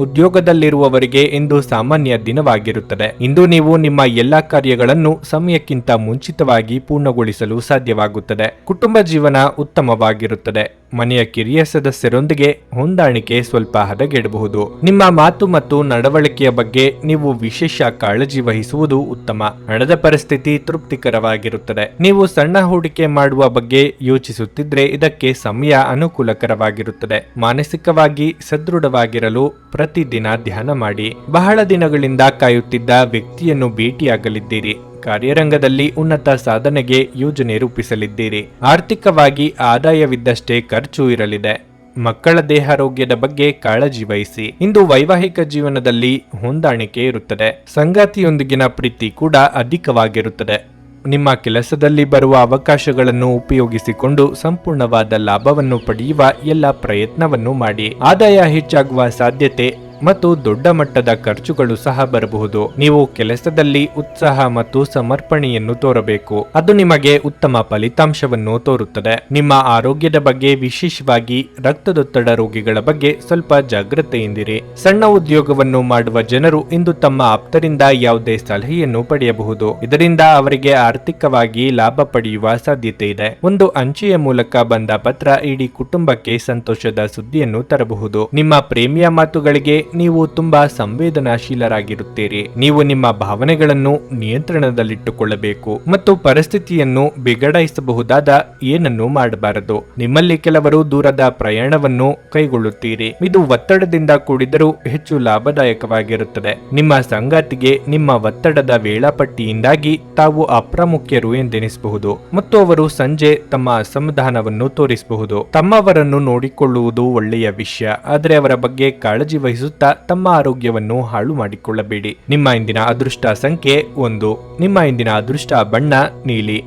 ಉದ್ಯೋಗದಲ್ಲಿರುವವರಿಗೆ ಇಂದು ಸಾಮಾನ್ಯ ದಿನವಾಗಿರುತ್ತದೆ. ಇಂದು ನೀವು ನಿಮ್ಮ ಎಲ್ಲಾ ಕಾರ್ಯಗಳನ್ನು ಸಮಯಕ್ಕಿಂತ ಮುಂಚಿತವಾಗಿ ಪೂರ್ಣಗೊಳಿಸಲು ಸಾಧ್ಯವಾಗುತ್ತದೆ. ಕುಟುಂಬ ಜೀವನ ಉತ್ತಮವಾಗಿರುತ್ತದೆ. ಮನೆಯ ಕಿರಿಯ ಸದಸ್ಯರೊಂದಿಗೆ ಹೊಂದಾಣಿಕೆ ಸ್ವಲ್ಪ ಹದಗೆಡಬಹುದು. ನಿಮ್ಮ ಮಾತು ಮತ್ತು ನಡವಳಿಕೆಯ ಬಗ್ಗೆ ನೀವು ವಿಶೇಷ ಕಾಳಜಿ ವಹಿಸುವುದು ಉತ್ತಮ. ಹಣದ ಪರಿಸ್ಥಿತಿ ತೃಪ್ತಿಕರವಾಗಿರುತ್ತದೆ. ನೀವು ಸಣ್ಣ ಹೂಡಿಕೆ ಮಾಡುವ ಬಗ್ಗೆ ಯೋಚಿಸುತ್ತಿದ್ರೆ ಇದಕ್ಕೆ ಸಮಯ ಅನುಕೂಲಕರವಾಗಿರುತ್ತದೆ. ಮಾನಸಿಕವಾಗಿ ಸದೃಢವಾಗಿರಲು ಪ್ರತಿದಿನ ಧ್ಯಾನ ಮಾಡಿ. ಬಹಳ ದಿನಗಳಿಂದ ಕಾಯುತ್ತಿದ್ದ ವ್ಯಕ್ತಿಯನ್ನು ಭೇಟಿಯಾಗಲಿದ್ದೀರಿ. ಕಾರ್ಯರಂಗದಲ್ಲಿ ಉನ್ನತ ಸಾಧನೆಗೆ ಯೋಜನೆ ರೂಪಿಸಲಿದ್ದೀರಿ. ಆರ್ಥಿಕವಾಗಿ ಆದಾಯವಿದ್ದಷ್ಟೇ ಖರ್ಚು ಇರಲಿದೆ. ಮಕ್ಕಳ ದೇಹಾರೋಗ್ಯದ ಬಗ್ಗೆ ಕಾಳಜಿ ವಹಿಸಿ. ಇಂದು ವೈವಾಹಿಕ ಜೀವನದಲ್ಲಿ ಹೊಂದಾಣಿಕೆ ಇರುತ್ತದೆ. ಸಂಗಾತಿಯೊಂದಿಗಿನ ಪ್ರೀತಿ ಕೂಡ ಅಧಿಕವಾಗಿರುತ್ತದೆ. ನಿಮ್ಮ ಕೆಲಸದಲ್ಲಿ ಬರುವ ಅವಕಾಶಗಳನ್ನು ಉಪಯೋಗಿಸಿಕೊಂಡು ಸಂಪೂರ್ಣವಾದ ಲಾಭವನ್ನು ಪಡೆಯುವ ಎಲ್ಲ ಪ್ರಯತ್ನವನ್ನು ಮಾಡಿ. ಆದಾಯ ಹೆಚ್ಚಾಗುವ ಸಾಧ್ಯತೆ ಮತ್ತು ದೊಡ್ಡ ಮಟ್ಟದ ಖರ್ಚುಗಳು ಸಹ ಬರಬಹುದು. ನೀವು ಕೆಲಸದಲ್ಲಿ ಉತ್ಸಾಹ ಮತ್ತು ಸಮರ್ಪಣೆಯನ್ನು ತೋರಬೇಕು, ಅದು ನಿಮಗೆ ಉತ್ತಮ ಫಲಿತಾಂಶವನ್ನು ತೋರುತ್ತದೆ. ನಿಮ್ಮ ಆರೋಗ್ಯದ ಬಗ್ಗೆ, ವಿಶೇಷವಾಗಿ ರಕ್ತದೊತ್ತಡ ರೋಗಿಗಳ ಬಗ್ಗೆ ಸ್ವಲ್ಪ ಜಾಗೃತೆಯಿಂದಿರಿ. ಸಣ್ಣ ಉದ್ಯೋಗವನ್ನು ಮಾಡುವ ಜನರು ಇಂದು ತಮ್ಮ ಆಪ್ತರಿಂದ ಯಾವುದೇ ಸಲಹೆಯನ್ನು ಪಡೆಯಬಹುದು. ಇದರಿಂದ ಅವರಿಗೆ ಆರ್ಥಿಕವಾಗಿ ಲಾಭ ಪಡೆಯುವ ಸಾಧ್ಯತೆ ಇದೆ. ಒಂದು ಅಂಚೆಯ ಮೂಲಕ ಬಂದ ಪತ್ರ ಇಡೀ ಕುಟುಂಬಕ್ಕೆ ಸಂತೋಷದ ಸುದ್ದಿಯನ್ನು ತರಬಹುದು. ನಿಮ್ಮ ಪ್ರೇಮಿಯ ಮಾತುಗಳಿಗೆ ನೀವು ತುಂಬಾ ಸಂವೇದನಾಶೀಲರಾಗಿರುತ್ತೀರಿ. ನೀವು ನಿಮ್ಮ ಭಾವನೆಗಳನ್ನು ನಿಯಂತ್ರಣದಲ್ಲಿಟ್ಟುಕೊಳ್ಳಬೇಕು ಮತ್ತು ಪರಿಸ್ಥಿತಿಯನ್ನು ಬಿಗಡಾಯಿಸಬಹುದಾದ ಏನನ್ನೂ ಮಾಡಬಾರದು. ನಿಮ್ಮಲ್ಲಿ ಕೆಲವರು ದೂರದ ಪ್ರಯಾಣವನ್ನು ಕೈಗೊಳ್ಳುತ್ತೀರಿ. ಇದು ಒತ್ತಡದಿಂದ ಕೂಡಿದರೂ ಹೆಚ್ಚು ಲಾಭದಾಯಕವಾಗಿರುತ್ತದೆ. ನಿಮ್ಮ ಸಂಗಾತಿಗೆ ನಿಮ್ಮ ಒತ್ತಡದ ವೇಳಾಪಟ್ಟಿಯಿಂದಾಗಿ ತಾವು ಅಪ್ರಾಮುಖ್ಯರು ಎಂದೆನಿಸಬಹುದು ಮತ್ತು ಅವರು ಸಂಜೆ ತಮ್ಮ ಅಸಮಾಧಾನವನ್ನು ತೋರಿಸಬಹುದು. ತಮ್ಮವರನ್ನು ನೋಡಿಕೊಳ್ಳುವುದು ಒಳ್ಳೆಯ ವಿಷಯ, ಆದರೆ ಅವರ ಬಗ್ಗೆ ಕಾಳಜಿ ವಹಿಸುತ್ತಾ ತಮ್ಮ ಆರೋಗ್ಯವನ್ನು ಹಾಳು ಮಾಡಿಕೊಳ್ಳಬೇಡಿ. ನಿಮ್ಮ ಇಂದಿನ ಅದೃಷ್ಟ ಸಂಖ್ಯೆ 1. ನಿಮ್ಮ ಇಂದಿನ ಅದೃಷ್ಟ ಬಣ್ಣ ನೀಲಿ.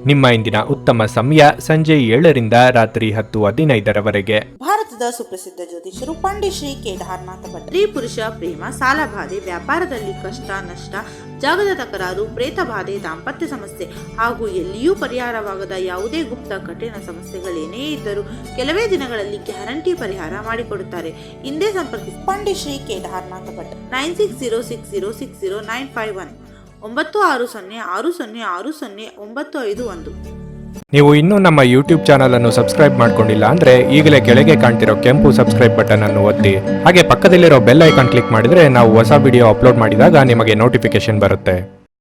ನಿಮ್ಮ ಇಂದಿನ ಉತ್ತಮ ಸಮಯ ಸಂಜೆ 7ರಿಂದ ರಾತ್ರಿ 10:15ರವರೆಗೆ. ಭಾರತದ ಸುಪ್ರಸಿದ್ಧ ಜ್ಯೋತಿಷರು ಪಂಡಿತ್ ಶ್ರೀ ಕೇದಾರನಾಥ ಭಟ್. ಸ್ತ್ರೀ ಪುರುಷ ಪ್ರೇಮ, ಸಾಲಬಾಧೆ, ವ್ಯಾಪಾರದಲ್ಲಿ ಕಷ್ಟ ನಷ್ಟ, ಜಾಗದ ತಕರಾರು, ಪ್ರೇತ ಬಾಧೆ, ದಾಂಪತ್ಯ ಸಮಸ್ಯೆ ಹಾಗೂ ಎಲ್ಲಿಯೂ ಪರಿಹಾರವಾಗದ ಯಾವುದೇ ಗುಪ್ತ ಕಠಿಣ ಸಮಸ್ಯೆಗಳೇನೇ ಇದ್ದರೂ ಕೆಲವೇ ದಿನಗಳಲ್ಲಿ ಗ್ಯಾರಂಟಿ ಪರಿಹಾರ ಮಾಡಿಕೊಡುತ್ತಾರೆ. ಹಿಂದೆ ಸಂಪರ್ಕಿಸಿ ಪಂಡಿತ್ ಶ್ರೀ ಕೇದಾರನಾಥ ಭಟ್ 9606060951 9606060951. ನೀವು ಇನ್ನೂ ನಮ್ಮ ಯೂಟ್ಯೂಬ್ ಚಾನಲ್ ಅನ್ನು ಸಬ್ಸ್ಕ್ರೈಬ್ ಮಾಡ್ಕೊಂಡಿಲ್ಲ ಅಂದ್ರೆ ಈಗಲೇ ಕೆಳಗೆ ಕಾಣ್ತಿರೋ ಕೆಂಪು ಸಬ್ಸ್ಕ್ರೈಬ್ ಬಟನ್ ಅನ್ನು ಒತ್ತಿ. ಹಾಗೆ ಪಕ್ಕದಲ್ಲಿರೋ ಬೆಲ್ ಐಕಾನ್ ಕ್ಲಿಕ್ ಮಾಡಿದ್ರೆ ನಾವು ಹೊಸ ವಿಡಿಯೋ ಅಪ್ಲೋಡ್ ಮಾಡಿದಾಗ ನಿಮಗೆ ನೋಟಿಫಿಕೇಶನ್ ಬರುತ್ತೆ.